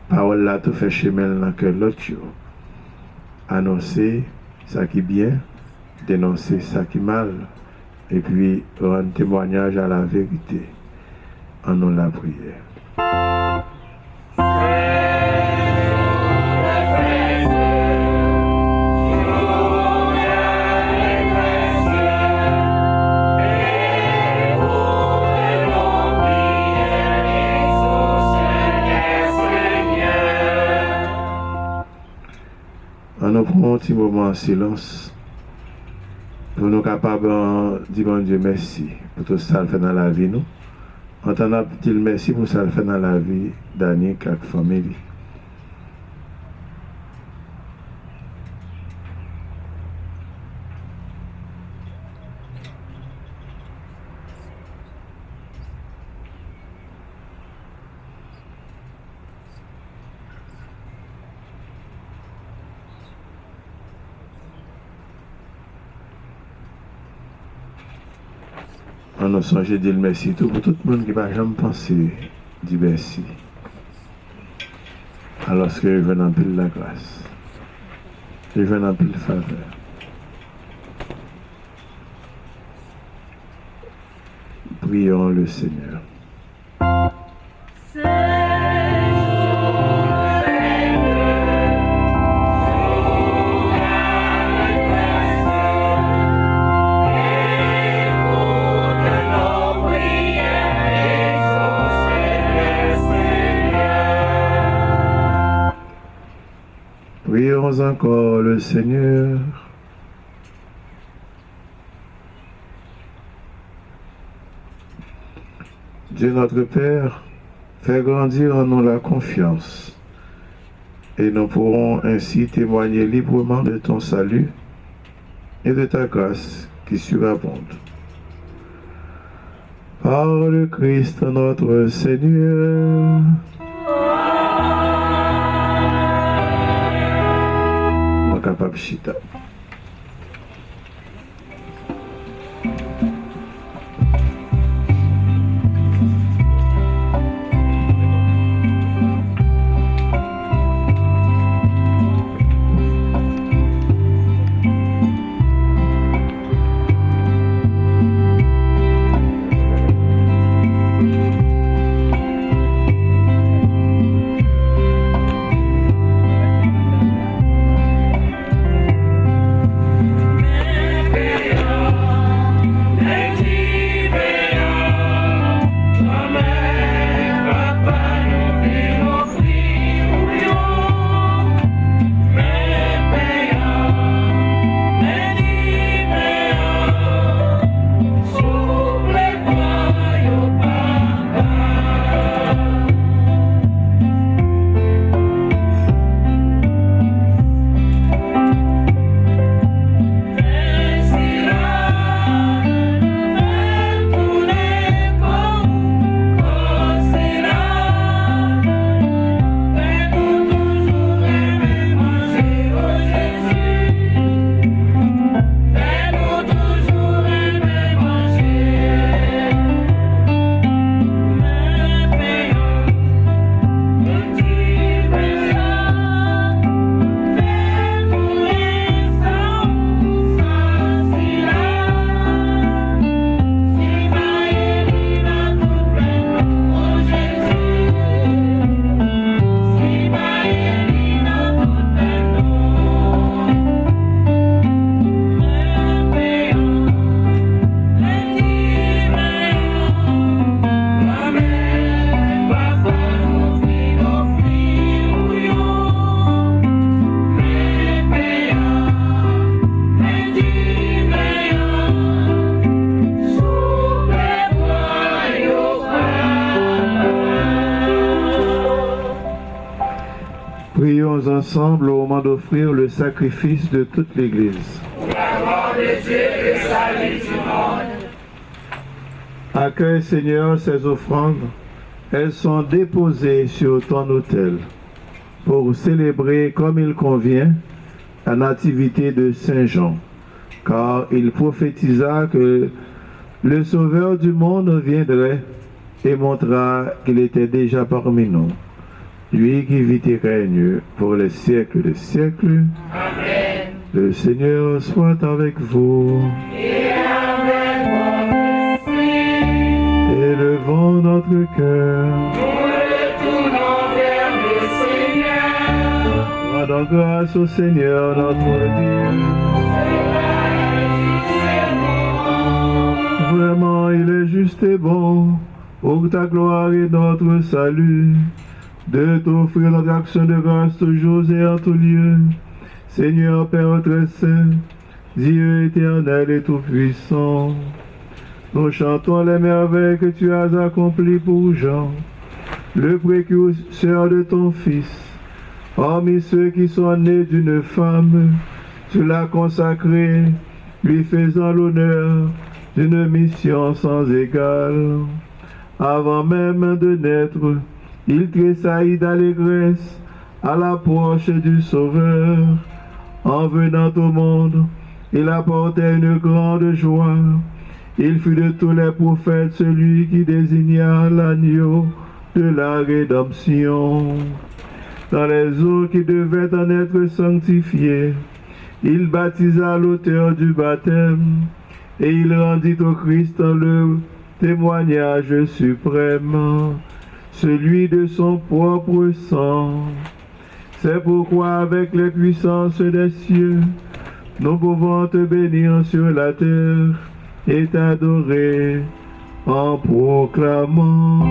parole là, tout faire chemin dans que l'autre. Annoncer ça qui est bien, dénoncer ça qui est mal. Et puis rendre témoignage à la vérité. En nous la prière. Nous prenons un petit moment en silence pour nous capables de dire bon Dieu merci pour tout ça fait dans la vie nous. En tant que dire merci pour ça fait dans la vie d'Annie et la famille. On a songé de dire merci tout pour tout le monde qui va jamais penser dire merci. Alors que je viens en pile la grâce. Je viens en pile faveur. Prions le Seigneur. Prions encore le Seigneur. Dieu notre Père, fais grandir en nous la confiance et nous pourrons ainsi témoigner librement de ton salut et de ta grâce qui surabonde. Par le Christ notre Seigneur. Capable chita. ensemble au moment d'offrir le sacrifice de toute l'Église. La gloire de Dieu et le salut du monde. Accueille, Seigneur, ces offrandes. Elles sont déposées sur ton autel pour célébrer comme il convient la nativité de Saint Jean, car il prophétisa que le Sauveur du monde viendrait et montra qu'il était déjà parmi nous. Lui qui vit et règne pour les siècles des siècles. Amen. Le Seigneur soit avec vous. Et avec votre esprit. Élevons notre cœur. Nous retournons vers le Seigneur. Rendons grâce au Seigneur notre Dieu. Vraiment, il est juste et bon, pour ta gloire et notre salut, de t'offrir notre action de grâce toujours et en tout lieu. Seigneur Père très saint, Dieu éternel et tout-puissant, nous chantons les merveilles que tu as accomplies pour Jean, le précurseur de ton Fils. Parmi ceux qui sont nés d'une femme, tu l'as consacré, lui faisant l'honneur d'une mission sans égale. Avant même de naître, il tressaillit d'allégresse à l'approche du Sauveur. En venant au monde, il apportait une grande joie. Il fut de tous les prophètes celui qui désigna l'agneau de la rédemption. Dans les eaux qui devaient en être sanctifiées, il baptisa l'auteur du baptême et il rendit au Christ le témoignage suprême, celui de son propre sang. C'est pourquoi avec les puissances des cieux, nous pouvons te bénir sur la terre et t'adorer en proclamant.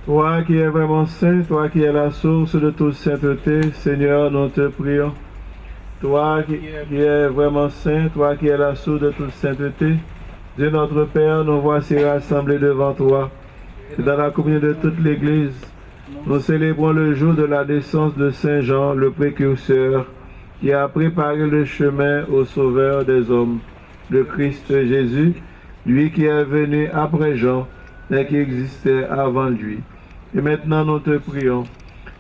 Toi qui es vraiment saint, toi qui es la source de toute sainteté, Seigneur, nous te prions. Toi qui es vraiment saint, toi qui es la source de toute sainteté, Dieu notre Père, nous voici rassemblés devant toi. Et dans la communion de toute l'Église, nous célébrons le jour de la naissance de Saint Jean, le précurseur, qui a préparé le chemin au Sauveur des hommes, le Christ Jésus, lui qui est venu après Jean, mais qui existait avant lui. Et maintenant nous te prions,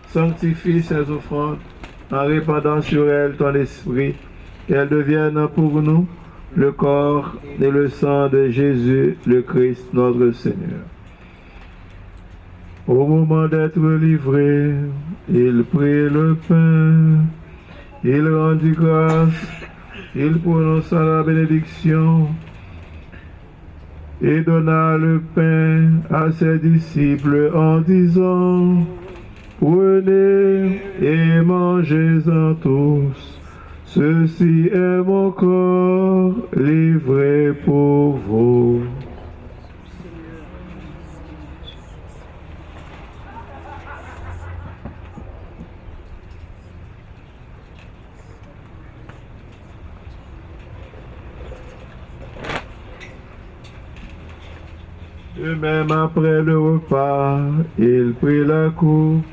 sanctifie ces offrandes en répandant sur elles ton esprit, qu'elles deviennent pour nous le corps et le sang de Jésus, le Christ, notre Seigneur. Au moment d'être livré, il prit le pain, il rendit grâce, il prononça la bénédiction et donna le pain à ses disciples en disant: prenez et mangez-en tous, ceci est mon corps livré pour vous. De même après le repas, il prit la coupe,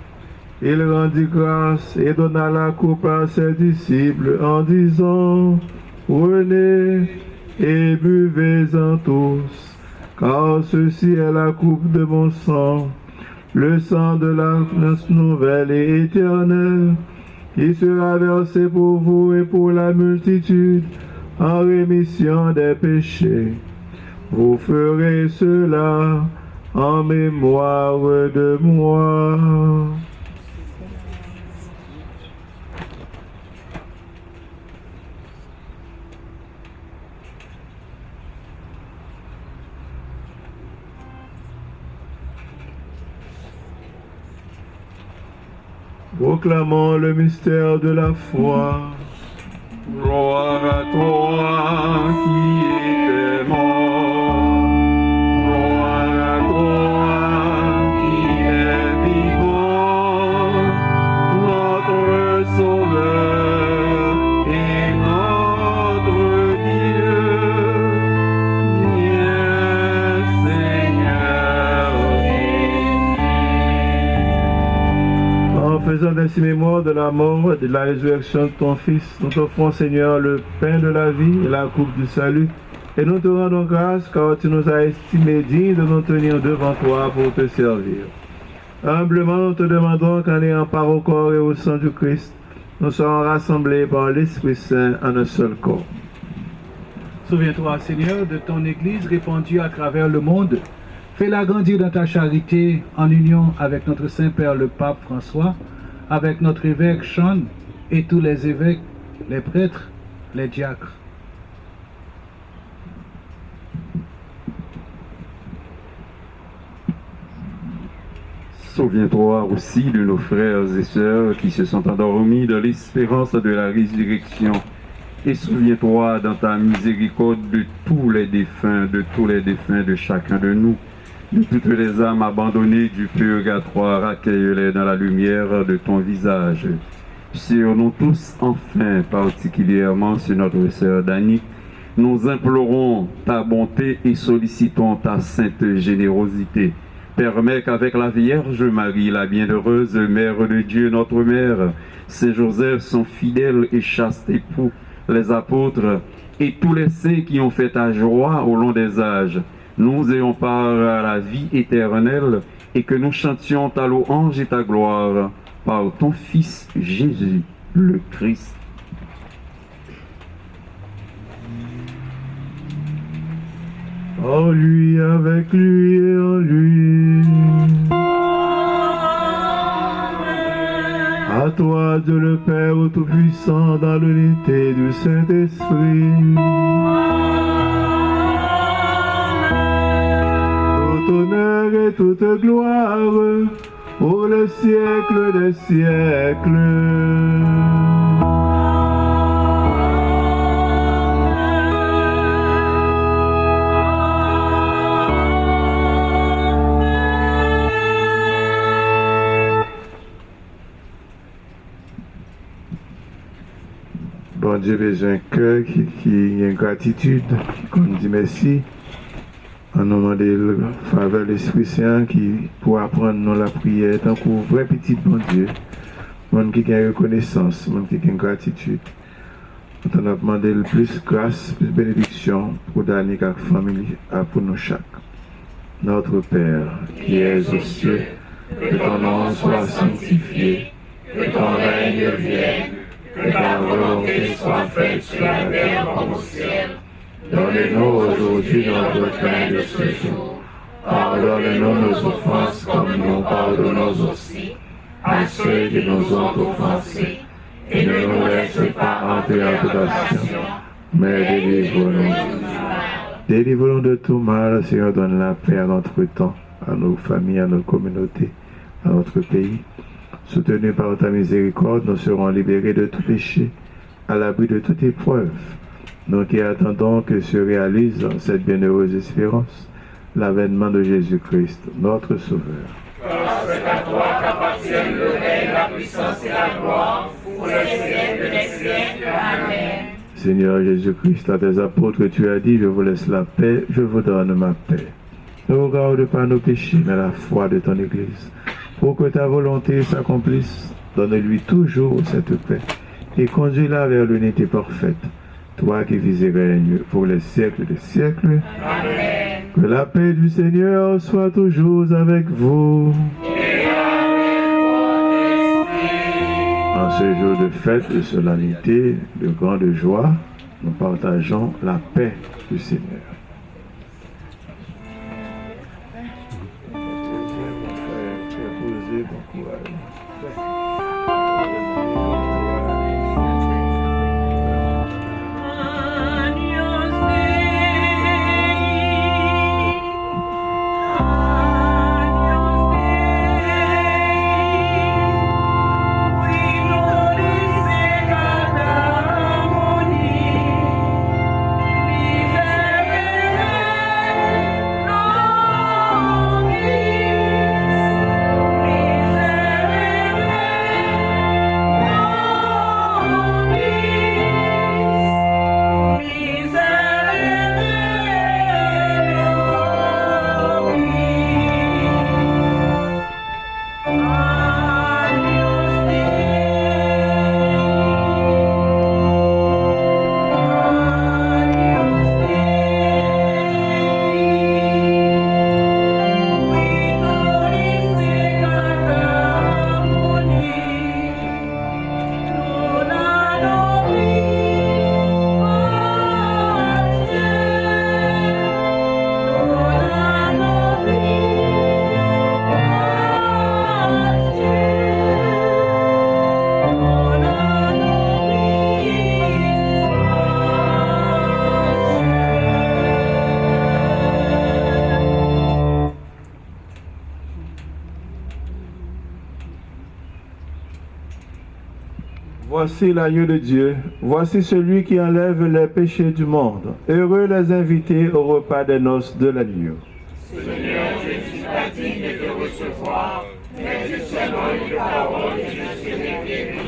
Il rendit grâce et donna la coupe à ses disciples en disant, prenez et buvez-en tous, car ceci est la coupe de mon sang, le sang de l'alliance nouvelle et éternelle, qui sera versé pour vous et pour la multitude en rémission des péchés. Vous ferez cela en mémoire de moi. Proclamons le mystère de la foi. Gloire à toi qui étais mort. Gloire à toi qui es vivant. Notre Sauveur et notre Dieu. Viens, Seigneur Jésus. En faisant ainsi mémoire de la mort et de la résurrection de ton Fils, nous t'offrons, Seigneur, le pain de la vie et la coupe du salut. Et nous te rendons grâce car tu nous as estimés dignes de nous tenir devant toi pour te servir. Humblement, nous te demandons qu'en ayant part au corps et au sang du Christ, nous soyons rassemblés par l'Esprit Saint en un seul corps. Souviens-toi, Seigneur, de ton Église répandue à travers le monde. Fais-la grandir dans ta charité en union avec notre Saint-Père le Pape François, avec notre évêque Sean et tous les évêques, les prêtres, les diacres. Souviens-toi aussi de nos frères et sœurs qui se sont endormis dans l'espérance de la résurrection. Et souviens-toi dans ta miséricorde de tous les défunts de chacun de nous, de toutes les âmes abandonnées du purgatoire, accueille-les dans la lumière de ton visage. Sur nous tous, enfin, particulièrement sur notre sœur Dani, nous implorons ta bonté et sollicitons ta sainte générosité. Permets qu'avec la Vierge Marie, la bienheureuse Mère de Dieu, notre Mère, Saint Joseph, son fidèle et chaste époux, les apôtres et tous les saints qui ont fait ta joie au long des âges, nous ayons part à la vie éternelle et que nous chantions ta louange et ta gloire par ton Fils Jésus, le Christ. En lui, avec lui et en lui. À toi, Dieu le Père Tout-Puissant, dans l'unité du Saint-Esprit. Tout honneur et toute gloire pour le siècle des siècles. Bon Dieu, besoin un cœur qui a gratitude, qu'on dit merci. En nom de le faveur de l'Esprit Saint qui pour apprendre nous la prière, tant qu'on vrai petit bon Dieu, monde qui a reconnaissance, monde qui a gratitude. Nous t'en demandé le plus grâce, plus bénédiction pour donner à la famille, pour nous chaque. Notre Père, qui es aux cieux, que ton nom soit sanctifié, que ton règne vienne, que ta volonté soit faite sur la terre comme au ciel. Donne-nous aujourd'hui notre pain de ce jour. Pardonne-nous nos offenses comme nous pardonnons aussi à ceux qui nous ont offensés. Et ne nous laisse pas entrer en tentation, mais délivre-nous du mal. Délivre-nous de tout mal, Seigneur, donne la paix à notre temps, à nos familles, à nos communautés, à notre pays. Soutenus par ta miséricorde, nous serons libérés de tout péché, à l'abri de toute épreuve. Nous qui attendons que se réalise cette bienheureuse espérance, l'avènement de Jésus-Christ, notre Sauveur. Car c'est à toi qu'appartiennent le règne, la puissance et la gloire, pour les siècles des siècles. Amen. Seigneur Jésus-Christ, à tes apôtres, tu as dit, je vous laisse la paix, je vous donne ma paix. Ne regarde pas nos péchés, mais la foi de ton Église. Pour que ta volonté s'accomplisse, donne-lui toujours cette paix et conduis-la vers l'unité parfaite, toi qui vis et règnes pour les siècles des siècles. Amen. Que la paix du Seigneur soit toujours avec vous. Et avec ton esprit. En ce jour de fête, de solennité, de grande joie, nous partageons la paix du Seigneur. Voici l'agneau de Dieu, voici celui qui enlève les péchés du monde. Heureux les invités au repas des noces de l'agneau. Seigneur, je ne suis pas digne de te recevoir, mais dis seulement une parole et je serai guéri.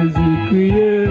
Jésus criait.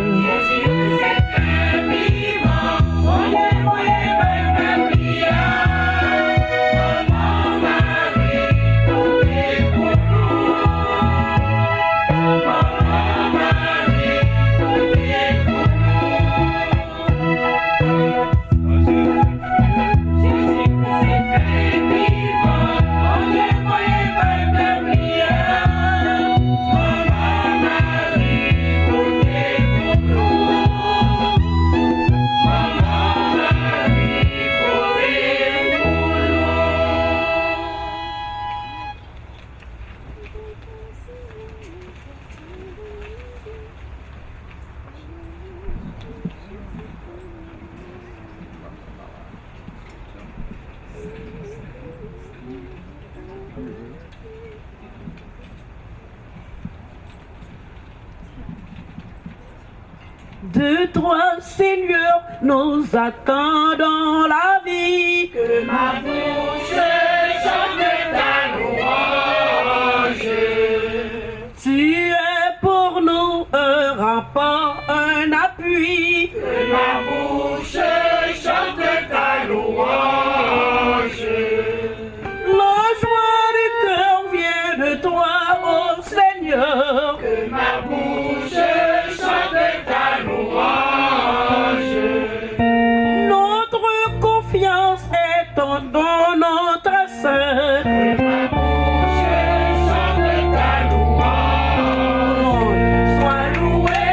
De toi, Seigneur, nous attendons la vie. Que ma bouche chante ta louange. Tu es pour nous un rempart, un appui. Que ma bouche chante ta louange. La joie du cœur vient de toi, ô Seigneur. Que ma bouche chante ta louange. Notre confiance est en dans notre sein. Que ma bouche chante ta louange. Sois loué,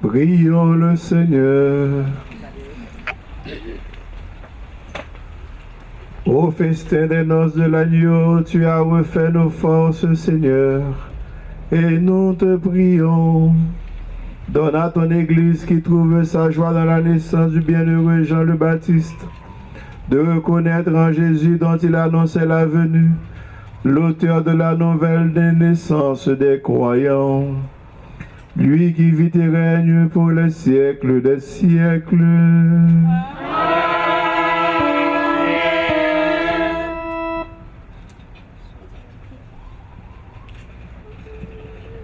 Prions le Seigneur. Au festin des noces de l'agneau, tu as refait nos forces, Seigneur, et nous te prions. Donne à ton Église qui trouve sa joie dans la naissance du bienheureux Jean le Baptiste, de reconnaître en Jésus dont il annonçait la venue, l'auteur de la nouvelle des naissances des croyants, lui qui vit et règne pour les siècles des siècles.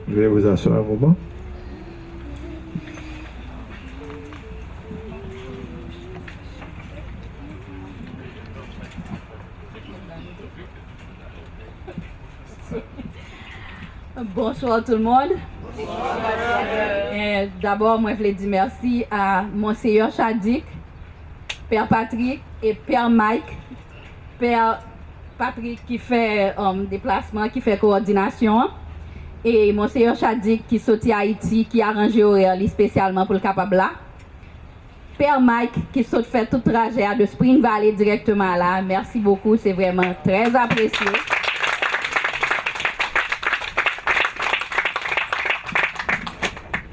Je vais vous asseoir un moment. Bonsoir tout le monde. D'abord, moi je voulais dire merci à Monseigneur Chadik, Père Patrick et Père Mike. Père Patrick qui fait déplacement, qui fait coordination. Et Monseigneur Chadik qui sorti à Haïti, qui a arrangé horaire spécialement pour le capable là. Père Mike qui saute fait tout trajet de Spring Valley directement là. Merci beaucoup, c'est vraiment très apprécié.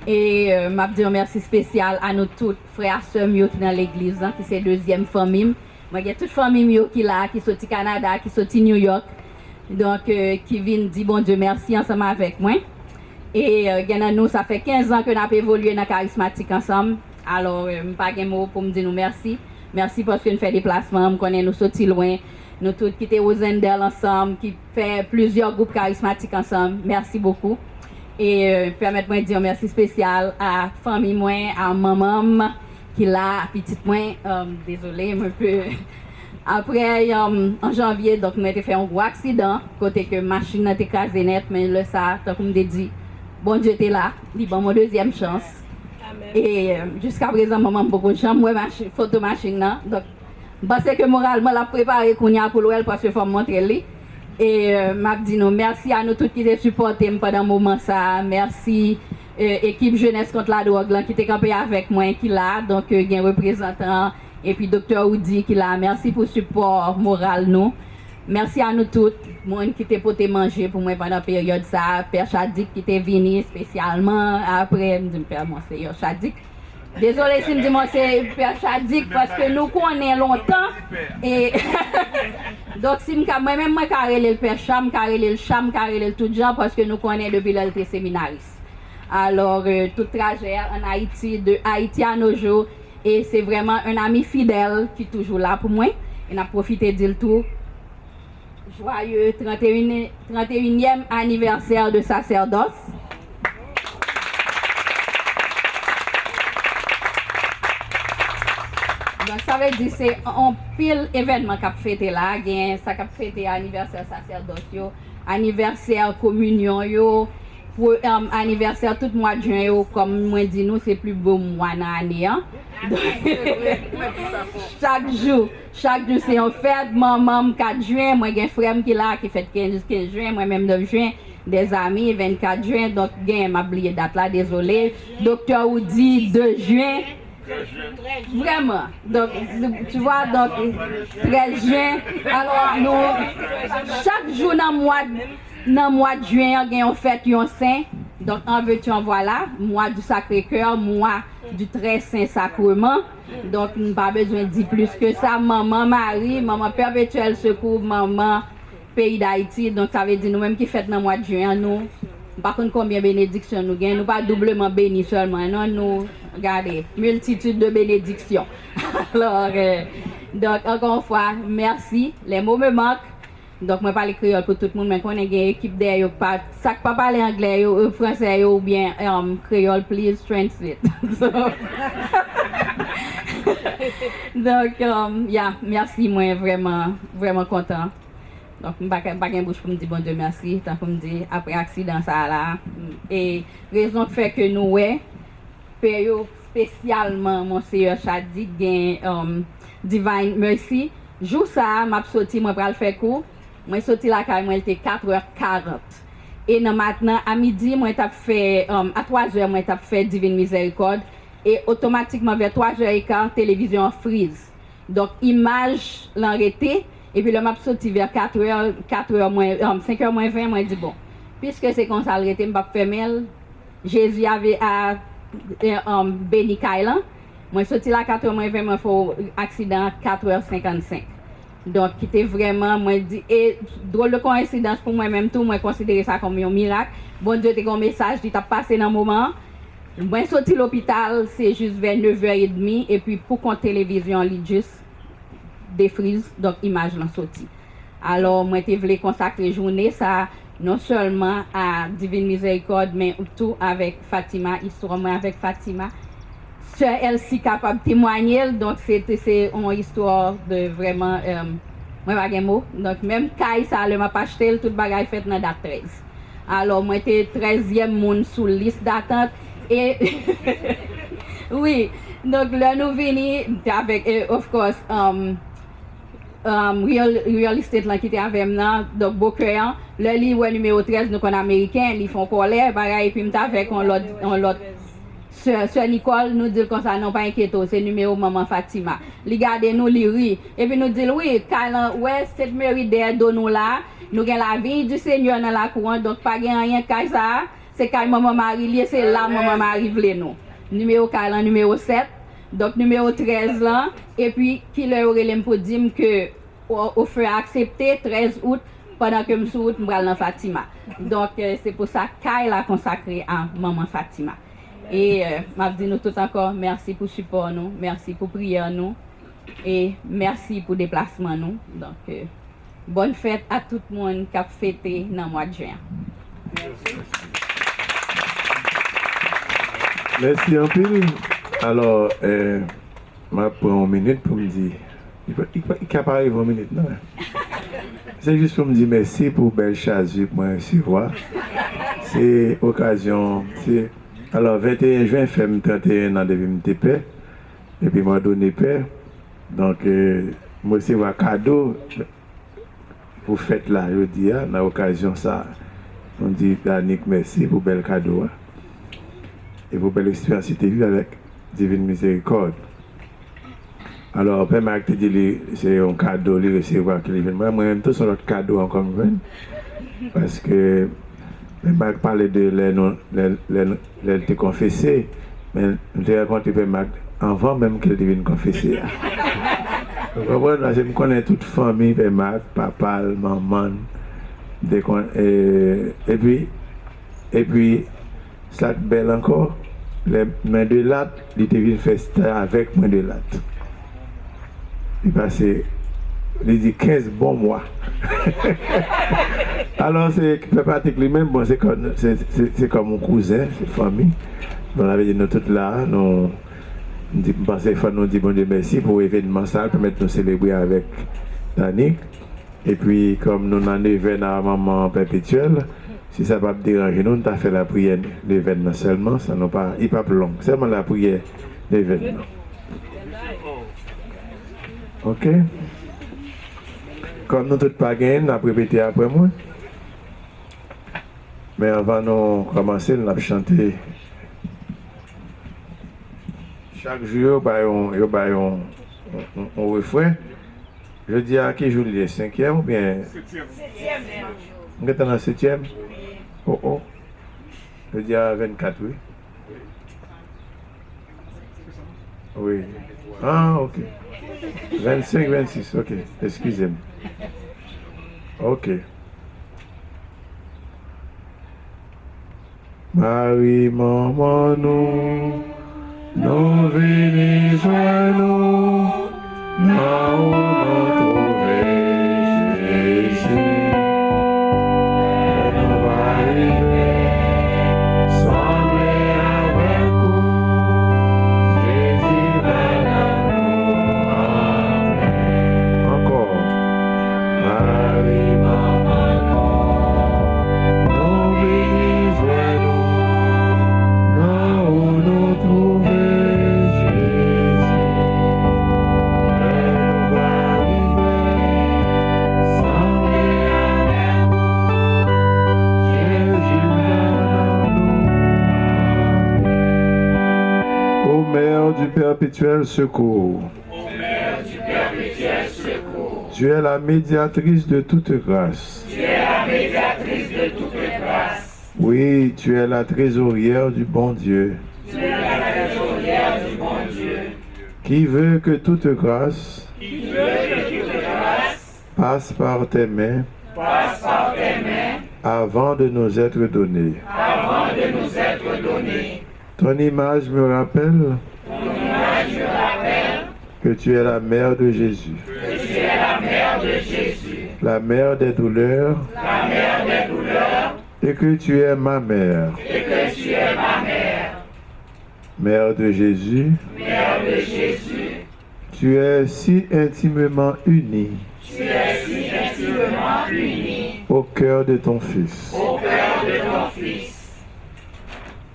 Et m'a dit un merci spécial à nous tous frères et sœurs qui dans l'église, qui c'est deuxième famille. Moi j'ai toute famille qui là, qui sorti Canada, qui sorti New York. Donc qui viennent dire bon Dieu merci ensemble avec moi. Et nous ça fait 15 ans que nous avons évolué dans charismatique ensemble. Alors pas de mot pour me dire nous merci. Merci parce que nous fait des déplacements, nous connaissons nous sorti loin. Nous tous qui étaient aux Zendel ensemble, qui fait plusieurs groupes charismatiques ensemble. Merci beaucoup. Et permettez-moi de dire un merci spécial à famille moi, à maman qui là, petite moi, désolé, un peu. Après en janvier, donc nous avons fait un gros accident, côté que machine n'a été écrasée net, mais le ça, tant qu'on me dit, bon Dieu était là, il bon mon deuxième chance. Amen. Et jusqu'à présent, maman beaucoup de chance, moi photo machine là, donc parce que moralement la préparé qu'on y a pour l'ouel parce que faut montrer lui. Et m'a dit nous merci à nous tous qui ont supporté pendant un moment ça, merci équipe jeunesse contre la drogue là, qui était campé avec moi qui là, donc il y a un représentant et puis docteur Oudi qui là, merci pour le support moral nous. Merci à nous tous, moi qui était pour te manger pour moi pendant la période ça, Père Chadik qui était venu spécialement après me dit Père Monseigneur Chadik. Désolé si je dis moi c'est Père Chadik parce que nous connaissons longtemps et donc si moi-même moi carré le Père Cham, carré le Cham, carré le tout genre parce que nous connaissons depuis l'être séminariste. Alors tout trajet en Haïti, de Haïti à nos jours et c'est vraiment un ami fidèle qui est toujours là pour moi et n'a profité de tout. Joyeux 31e anniversaire de sacerdoce. Donc ça veut dire c'est un pile événement qu'a fêté là, ça qu'a fêté anniversaire sacerdoce, anniversaire communion yo, pour anniversaire tout mois de juin comme moi dit nous c'est plus beau mois dans l'année hein. Chaque jour c'est en fête, maman 4 juin, moi j'ai un frère qui là qui fait 15 juin, moi même 9 juin, des amis 24 juin, donc j'ai m'a oublié date là, désolé. Docteur Oudi 2 juin. Vraiment, donc tu vois, donc 13 juin, alors nous, chaque jour dans le mois de juin, on fait un saint, donc en veux-tu en voilà, mois du Sacré-Cœur, mois du Très Saint Sacrement, donc nous n'avons pas besoin de dire plus que ça, maman Marie, maman Perpétuel Secours, maman Pays d'Haïti, donc ça veut dire nous-mêmes qui fêtons dans le mois de juin, nous. Par contre, combien de bénédictions nous gagnons? Nous pas doublement bénis seulement, non, nous, regardez, multitude de bénédictions. Alors, donc, encore une fois, merci. Les mots me manquent. Donc, moi, je parle créole pour tout le monde, mais on a une équipe derrière, ça ne pas parler anglais, français ou bien créole, please translate. Donc, merci, moi, vraiment, vraiment content. Donc, je ne pas bouche pour me dire bon Dieu merci, tant pour me dire après accident ça là. Et raison fait que nous, ouais, période spécialement, Monseigneur Chadik, Divine Mercy. Jour ça, m'a sorti, moi, pour le faire court. Moi, sorti la caille, moi, il était 4h40. Et maintenant, à midi, moi, t'ai fait, à 3h, moi, t'ai fait Divine Miséricorde. Et automatiquement, vers 3h15, télévision freeze. Donc, image l'arrêté. Et puis, le map sorti vers 5h moins 20, moi, dit bon, puisque c'est comme ça l'arrêté, je ne vais pas fermer. Jésus avait à béni Kailan. Moi, sorti là 4h moins 20, moi, il faut accident 4h55. Donc, qui était vraiment, moi, dit, et drôle de coïncidence pour moi-même, tout, moi, considérer ça comme un miracle. Bon Dieu, t'as un message, tu as passé dans le moment. Moi, sorti l'hôpital, c'est juste vers 9h30, et puis pour qu'on télévision, il juste défrise, donc image l'en sorti. Alors, moi, je voulais consacrer journée, ça, non seulement à Divine Miséricorde, mais tout avec Fatima, histoire moi avec Fatima. Sœur Elsie capable de témoigner, donc c'est une histoire de vraiment, moi pas de mots, donc même Kai ça le m'a pas acheté, tout bagaille fait dans date 13. Alors moi j'étais 13e monde sous liste d'attente et oui, donc là nous venons avec of course real estate là qui était avec moi donc Beaucœur, le livre numéro 13 nous connaissons américain, ils font colère bagaille puis m'ta avec on l'autre Sœur Nicole nous dit comme ça, non pas inquiétez, c'est numéro maman Fatima. Regardez nous, li ri. Et puis nous dit oui, quand ouais, cette mairie d'aide nous là, nous avons la vie du Seigneur dans la cour, donc pas rien qu'à ça, c'est quand maman Marie, c'est là maman Marie vle nous. Numéro 40, numéro 7, donc numéro 13 là, et puis qui leur aurait pour dire que au feu accepté 13 août pendant que je suis août, je vais dans Fatima. Donc c'est pour ça qu'elle a consacré à maman Fatima. Et m'a dit nous tout encore merci pour support nous, merci pour prière nous et merci pour déplacement nous. Donc bonne fête à tout le monde qui a fêté dans le mois de juin. Merci un peu. Alors, je prends une minute pour me dire. Il n'y pas 20 minutes, non? C'est juste pour me dire merci pour belle chasse que moi recevoir. C'est occasion. Alors, 21 juin, fait 31 ans depuis que je père. Et puis, moi, donné père. Donc, moi, c'est un cadeau pour fête là, je dis, dans l'occasion, ça. On dit, Danick, merci pour bel cadeau. Et pour belle expérience que tu as vue avec Divine Miséricorde. Alors, Père Marc te dit, c'est un cadeau, de recevoir qu'il vient. Moi-même, tout son autre cadeau encore, parce que. Père Marc parlait de l'être confessé, mais je raconté Père Marc avant même qu'elle devienne confessée. Je me connais toute famille, Père Marc, papa, maman, et puis, ça belle encore, les mains de latte, il devient festin avec mains de latte. Il passait, il dit 15 bons mois. Alors, c'est Patrick lui-même, bon, c'est comme mon cousin, c'est famille. On avait dit, nous tous là, nous pensons qu'il faut nous dire bon Dieu merci pour l'événement, ça permettre de nous célébrer avec Danick. Et puis, comme nous avons un événement à maman perpétuelle, si ça ne va pas déranger nous, nous avons fait la prière d'événement seulement, ça n'est pas long, seulement la prière d'événement. Ok? Comme nous tous pas gagné, nous avons répété après moi. Mais avant de commencer, nous avons chanté. Chaque jour, il y a un refrain. Je dis à qui joue le 5e ou bien 7e. Vous êtes dans le 7e? Oh. Je dis à 24, oui. Oui. Ah, ok. 25, 26, ok. Excusez-moi. Ok. Marie, maman, nous venons nous, nous trouver Jésus. Nous arriver, sembler avec vous, Jésus va nous amener. Encore. Marie, maman, nous venons nous trouver Jésus. perpétuel secours. Tu es la médiatrice de toute grâce. Oui, tu es la trésorière du bon Dieu. Qui veut que toute grâce passe par tes mains avant de nous être donnée. Ton image me rappelle que tu es la mère de Jésus. La mère des douleurs. Et que tu es ma mère. Mère de Jésus. Tu es si intimement unie. Au cœur de ton Fils.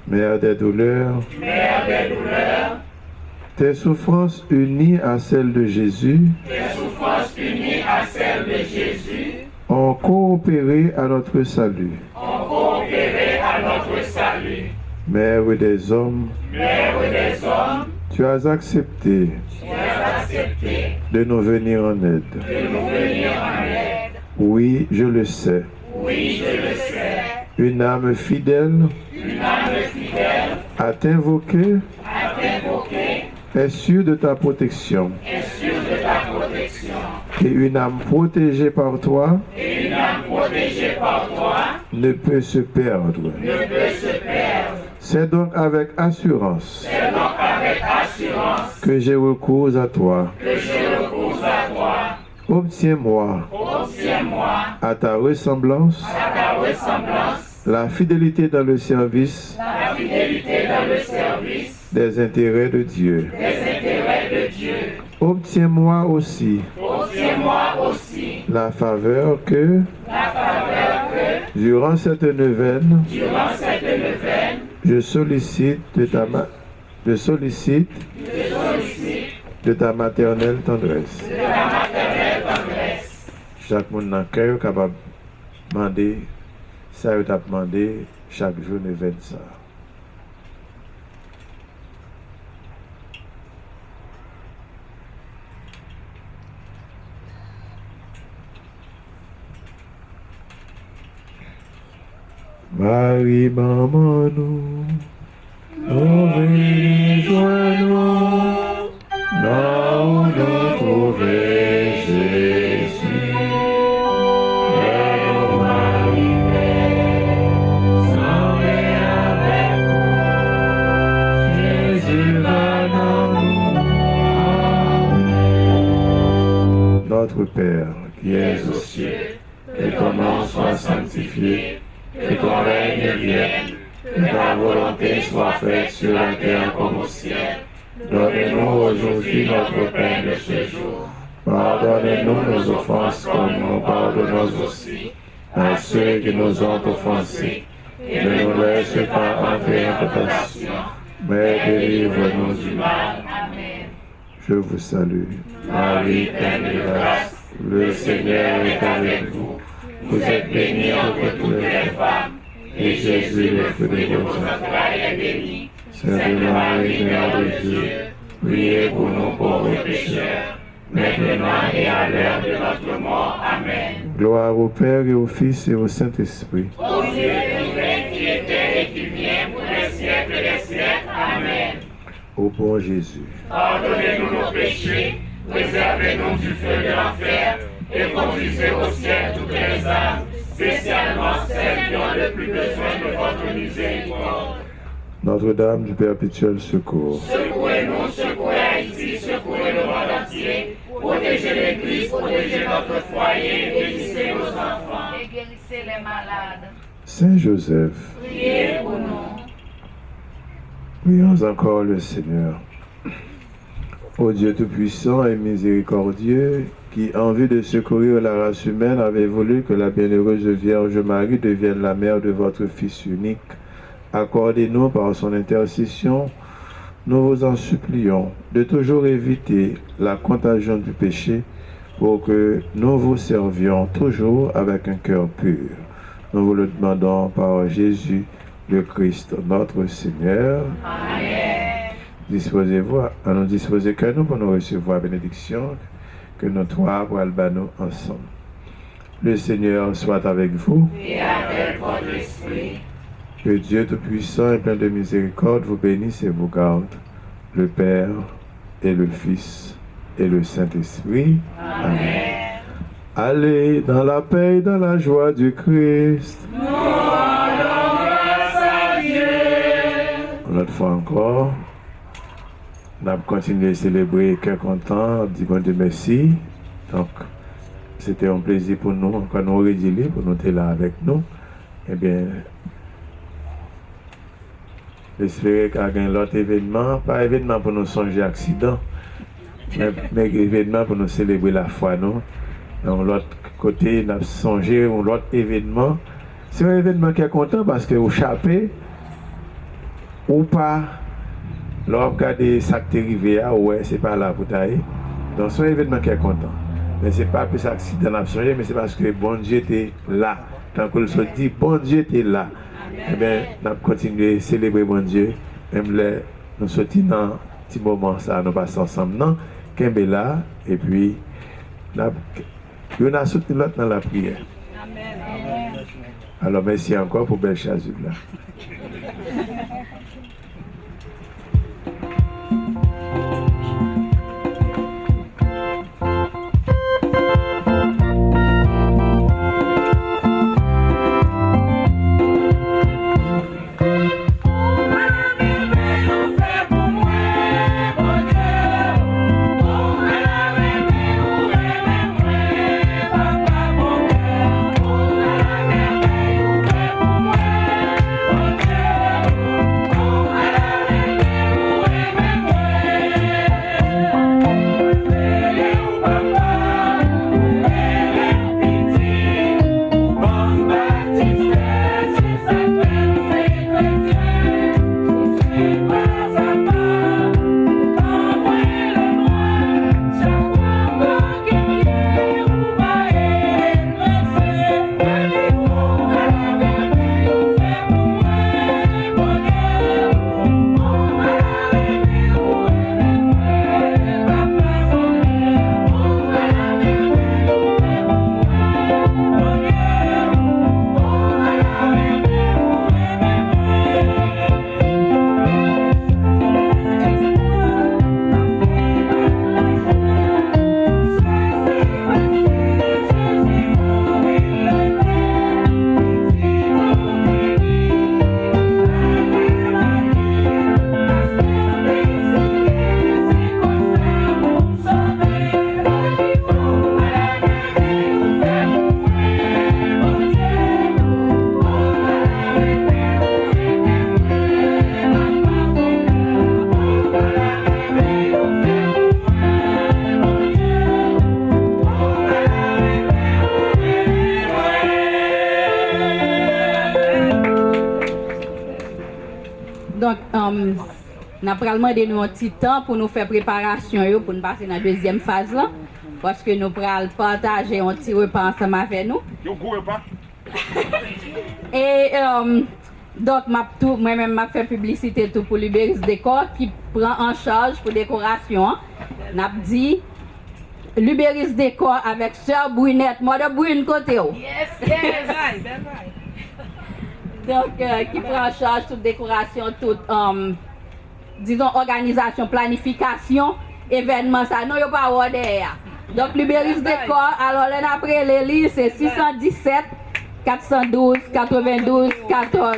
Mère des douleurs. Tes souffrances unies à celles de Jésus ont coopéré à notre salut. Mère des hommes, tu as accepté de nous venir en aide. Oui, je le sais. Une âme fidèle à t'invoquer est sûre de ta protection. Et une âme protégée par toi ne peut se perdre. C'est donc avec assurance que j'ai recours à toi. Obtiens-moi à ta ressemblance la fidélité dans le service des intérêts de Dieu. Obtiens-moi aussi la faveur que, durant cette neuvaine, je sollicite de ta maternelle tendresse. Chaque monde dans le cœur est capable de demander, ça il t'a demandé chaque jour neuvaine ça. Marie, maman, nous rejoignons là où nous trouvons Jésus. Et nous arriver, semblez avec nous. Jésus va dans nous. Notre Père, qui es aux cieux, que ton nom soit sanctifié. Que ton règne vienne, que ta volonté soit faite sur la terre comme au ciel. Donne-nous aujourd'hui notre pain de ce jour. Pardonne-nous nos offenses comme nous pardonnons aussi à ceux qui nous ont offensés. Et ne nous laisse pas entrer en tentation, mais délivre-nous du mal. Amen. Je vous salue. Marie, pleine de grâce, le Seigneur est avec vous. Vous êtes bénie entre toutes les femmes, et Jésus, le fruit de vos entrailles, est béni. Sainte Marie, Mère de Dieu, priez pour nous pauvres pécheurs, maintenant et à l'heure de notre mort. Amen. Gloire au Père et au Fils et au Saint-Esprit. Au Dieu qui était et qui vient pour les siècles des siècles. Amen. Ô bon Jésus, pardonnez-nous nos péchés, préservez-nous du feu de l'enfer, et conduisez au ciel toutes les âmes, spécialement celles qui ont le plus besoin de votre miséricorde. Notre-Dame du perpétuel secours. Secouez-nous, secouez Haïti, secouez le monde entier. Protégez l'Église, protégez notre foyer, bénissez nos enfants. Et guérissez les malades. Saint Joseph, priez pour nous. Prions encore le Seigneur. Ô Dieu Tout-Puissant et miséricordieux, qui, en vue de secourir la race humaine, avait voulu que la bienheureuse Vierge Marie devienne la mère de votre Fils unique, accordez-nous par son intercession, nous vous en supplions, de toujours éviter la contagion du péché, pour que nous vous servions toujours avec un cœur pur. Nous vous le demandons par Jésus, le Christ, notre Seigneur. Amen. disposez-vous à nous disposer que nous pour nous recevoir la bénédiction que nous trois pour Albano ensemble. Le Seigneur soit avec vous. Et avec votre esprit. Que Dieu Tout-Puissant et plein de miséricorde vous bénisse et vous garde, le Père et le Fils et le Saint-Esprit. Amen. Allez dans la paix et dans la joie du Christ. Nous rendons grâce à Dieu. Une autre fois encore, on a continué à célébrer cœur content, dit bon Dieu merci. Donc, c'était un plaisir pour nous, quand nous redilés, pour nous être là avec nous. Eh bien, j'espère qu'il y a un autre événement, pas événement pour nous songer accident, mais événement pour nous célébrer la foi, non? Donc, l'autre côté, nous avons songé à l'autre événement. C'est un événement qui est content parce que vous chapez ou pas, lorsque vous regardez ça qui est arrivé, ouais, c'est pas là pour tailler. Donc, c'est un événement qui est content. Mais ce n'est pas plus accident à changer, mais c'est parce que bon Dieu était là. Tant que se dit, bon Dieu était là. Eh bien, nous avons continué à célébrer bon Dieu. Même là, nous sortis dans un petit moment, ça, nous passons ensemble. Non, Kembe là, et puis, nous avons soutenu l'autre dans la prière. Amen. Alors, merci encore pour Belchazub là. Donc, nous avons demandé nous un petit temps pour nous faire préparation pour nous passer dans la deuxième phase là, parce que nous allons partager un petit repas ensemble avec nous. Et donc, moi-même, je fais publicité tout pour l'Ubéris Décor qui prend en charge pour décoration. Nous avons dit l'Ubéris Décor avec Sœur Brunette, moi de Brune côté. Yes, yes. Donc, qui prend en charge toute décoration, toute, disons, organisation, planification, événement, ça, non, il n'y a pas de derrière. Donc, l'Ubéris Décor, alors, là, après les listes, c'est 617 412 92 14.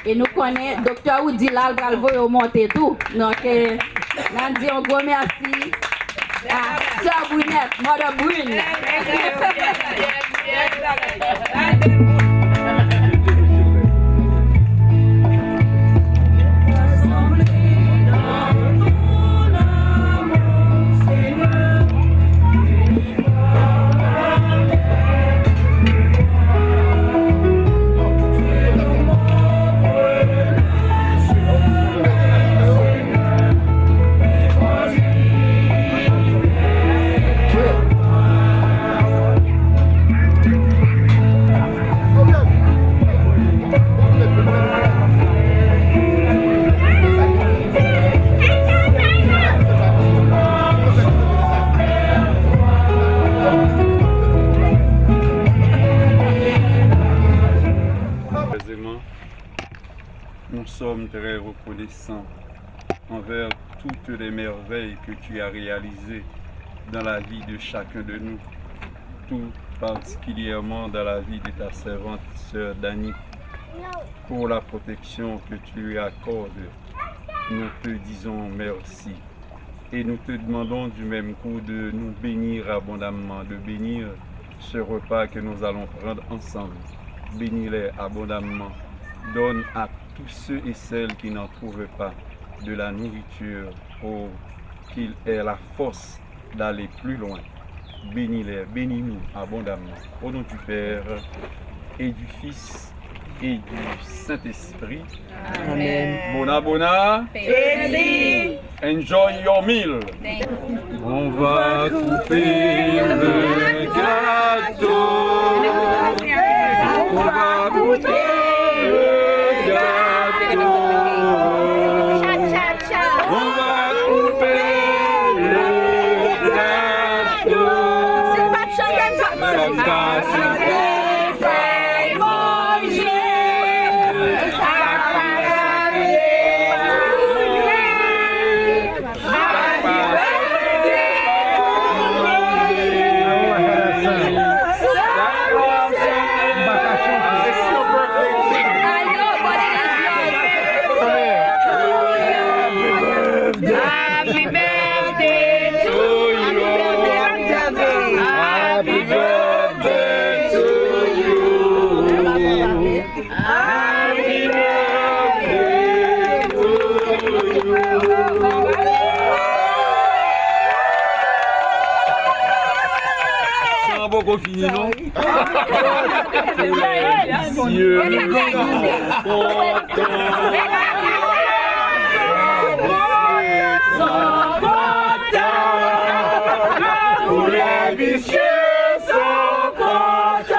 Et nous connaissons, Dr. Oudilal, pour monter tout. Donc, nous disons un gros merci à Sœur Brunette, Mother Brune. sommes très reconnaissants envers toutes les merveilles que tu as réalisées dans la vie de chacun de nous, tout particulièrement dans la vie de ta servante, sœur Dani, pour la protection que tu lui accordes. Nous te disons merci et nous te demandons du même coup de nous bénir abondamment, de bénir ce repas que nous allons prendre ensemble. Bénis-les abondamment. Donne à tous ceux et celles qui n'en trouvent pas de la nourriture pour qu'ils aient la force d'aller plus loin. Bénis-les, bénis-nous abondamment. Au nom du Père et du Fils et du Saint-Esprit. Amen. Bona. Merci. Enjoy your meal. On va couper le gâteau. On va couper le gâteau. On va couper le gâteau. C'est pas chanter. Fini, non? Les vicieux sont contents.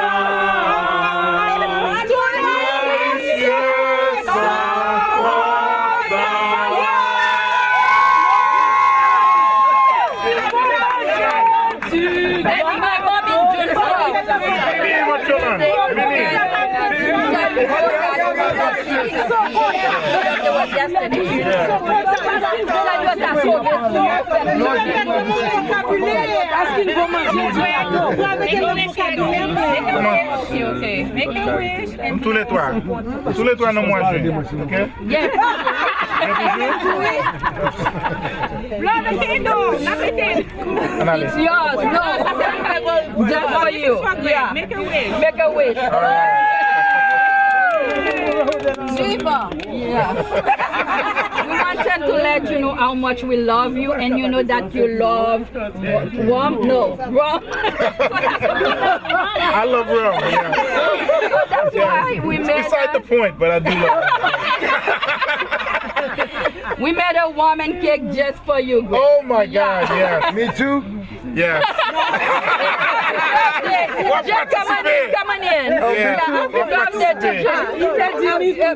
Tous les trois. Tous les trois, non, moi, ok? Yes. It's yours. No, just for you. Yeah. Make a wish. Make a wish. Super. Yeah. We wanted to let you know how much we love you, and you know that you love rum. No, rum. I love rum. Yeah. So that's why we made. Beside the point, but I do love it. We made a woman cake just for you. Greg. Oh my God! Yes. Me too. Yes. Jack, come on in, come on in. Yeah. Happy birthday to Jack.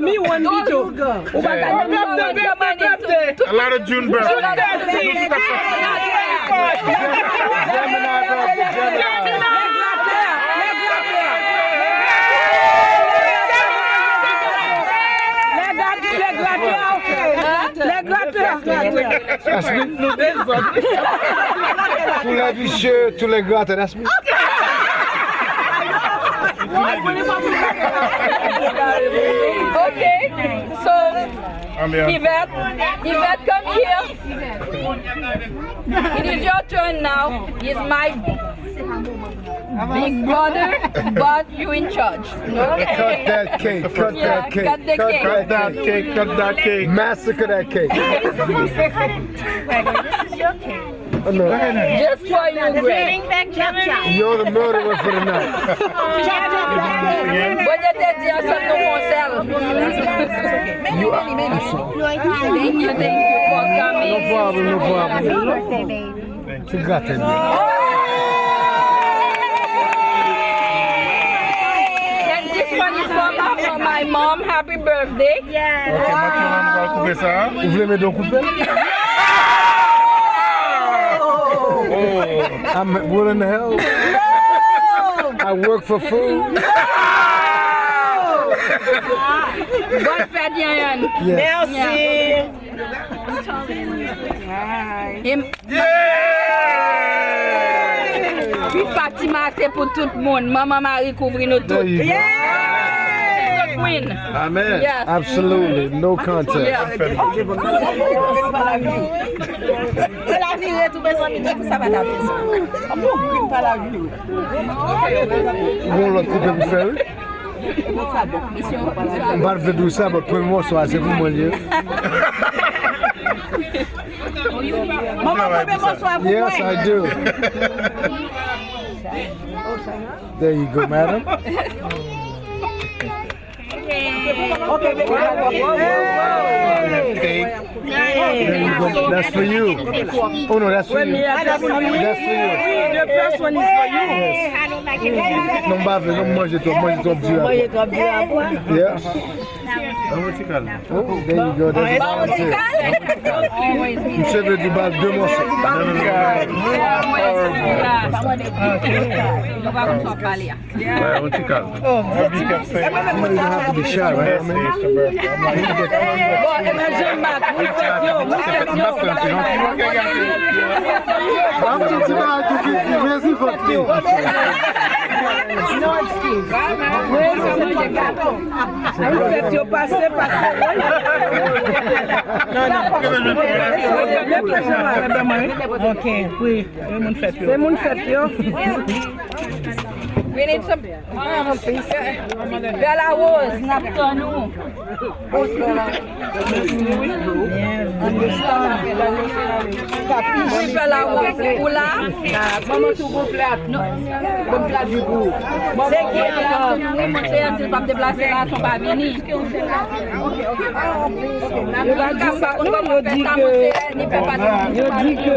Me one, me too. A lot of June birthdays. Tous les vicieux, tous les gratteurs, that's me. Okay, so Yvette, come here. It is your turn now. He's my big brother, but you in charge. Okay. Cut that cake, cut that cake. Cut the cake. Cut that cake, cut that cake. Massacre that cake. This is your cake. Oh, no. Just for you, Greg. You're the murderer for the night. But they did something for sale. You are awesome. Thank you for coming. No problem, no problem. Happy birthday, baby. You got that. And this one is for my mom. Happy birthday. Yes. Ok, maintenant on va couper ça. Vous voulez me donc couper? I'm what in the hell? I work for food. Bonne fête, Yann. Merci. Puis Fatima, c'est pour tout le monde. Maman Marie couvre nous tous. Queen. Amen. Yes. Absolutely. No contest. Bon, l'autre couple vous faire. On va faire tout ça, votre premier mot soit assez pour moi. Yes, I do. There you go, madam. There you go. That's for you. Oh no, that's for you. That's for you. The first one is for you. Non, pas non, moi j'ai trop dur. Yeah. Oh, there you go. That's Monsieur veut du bal 2 mois. You don't have to be shy, right? Ok, oui, c'est mon fête. We need some Bella Rose, Naptonu. Oui, Bella Rose. Oula. Maman, tout bon plat. Bon plat du goût. C'est qui est là? C'est pas déplacer là, sont pas venus. On va dire que